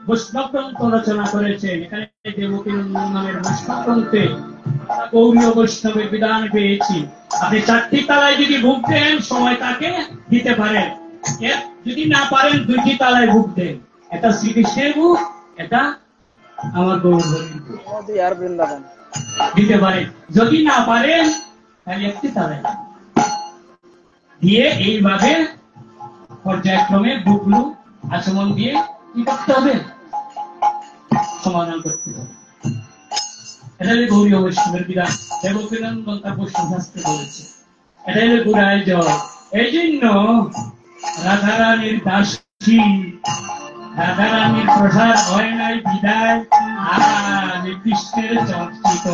বৈষ্ণব গ্রন্থ রচনা করেছেন। এখানে দেবকীনন্দন নামের বৈষ্ণব গ্রন্থে গৌরীয় বৈষ্ণবের বিধান পেয়েছি। আপনি 4টি তালায় যদি ভোগ দেন সময় তাকে দিতে পারেন, যদি না পারেন 2টি তালায় ভোগ দেন। এটা শ্রীকৃষ্ণের ভোগ, এটা আমার গৌর হরির ভোগ, মোদি আর বৃন্দাবন দিতে পারেন। যদি না পারেন তাহলে 1টি তালায় দিয়ে এইভাবে পর্যায়ক্রমে ভোগগুলো আচমন দিয়ে কি করতে হবে, সমাধান করতে হবে। এটা হলো গৌরীয় বৈষ্ণবের বিধান। দেবকীনন্দন তার বৈষ্ণব শাস্ত্রে বলেছে। এটা হলো গুড়ায় জল। এই জন্য রাধারানীর দাসী, রাধারানীর প্রসাদ হয় নাই বিদায়, আর কৃষ্ণের চর্চিত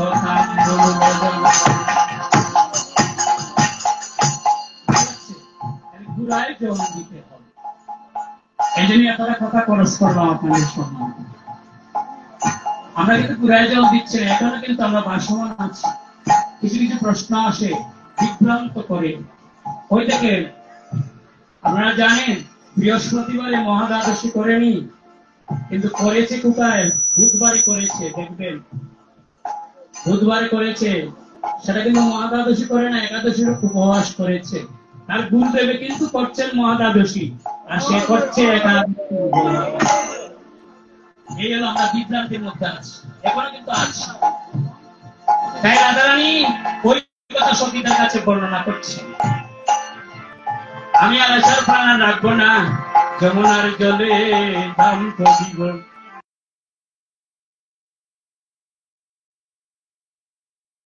গুড়ায় জল দিতে হবে। এই জন্য আপনারা কথা খরচ করলাম আপনাদের সম্মান। আমরা কিন্তু পুরাই জল দিচ্ছি না, এখনো কিন্তু আমরা ভাসমান আছি। কিছু কিছু প্রশ্ন আসে, বিভ্রান্ত করে। ওই থেকে আপনারা জানেন বৃহস্পতিবারে মহাদ্বাদশী করেনি, কিন্তু করেছে কোথায়? বুধবারে করেছে। দেখবেন বুধবারে করেছে, সেটা কিন্তু মহাদ্বাদশী করে না, একাদশীর উপবাস করেছে। তার গুরুদেবে কিন্তু করছেন মহাদ্বাদশী, আর সে করছে একাদশী। এই হলো আমরা বিভ্রান্তির মধ্যে আছি, এখনো কিন্তু আছি। তাই রাধারানী ওই কথা সতীদার কাছে বর্ণনা করছে। আমি আর আসার প্রাণ রাখবো না, যমুনার জলে দাম তো দিব।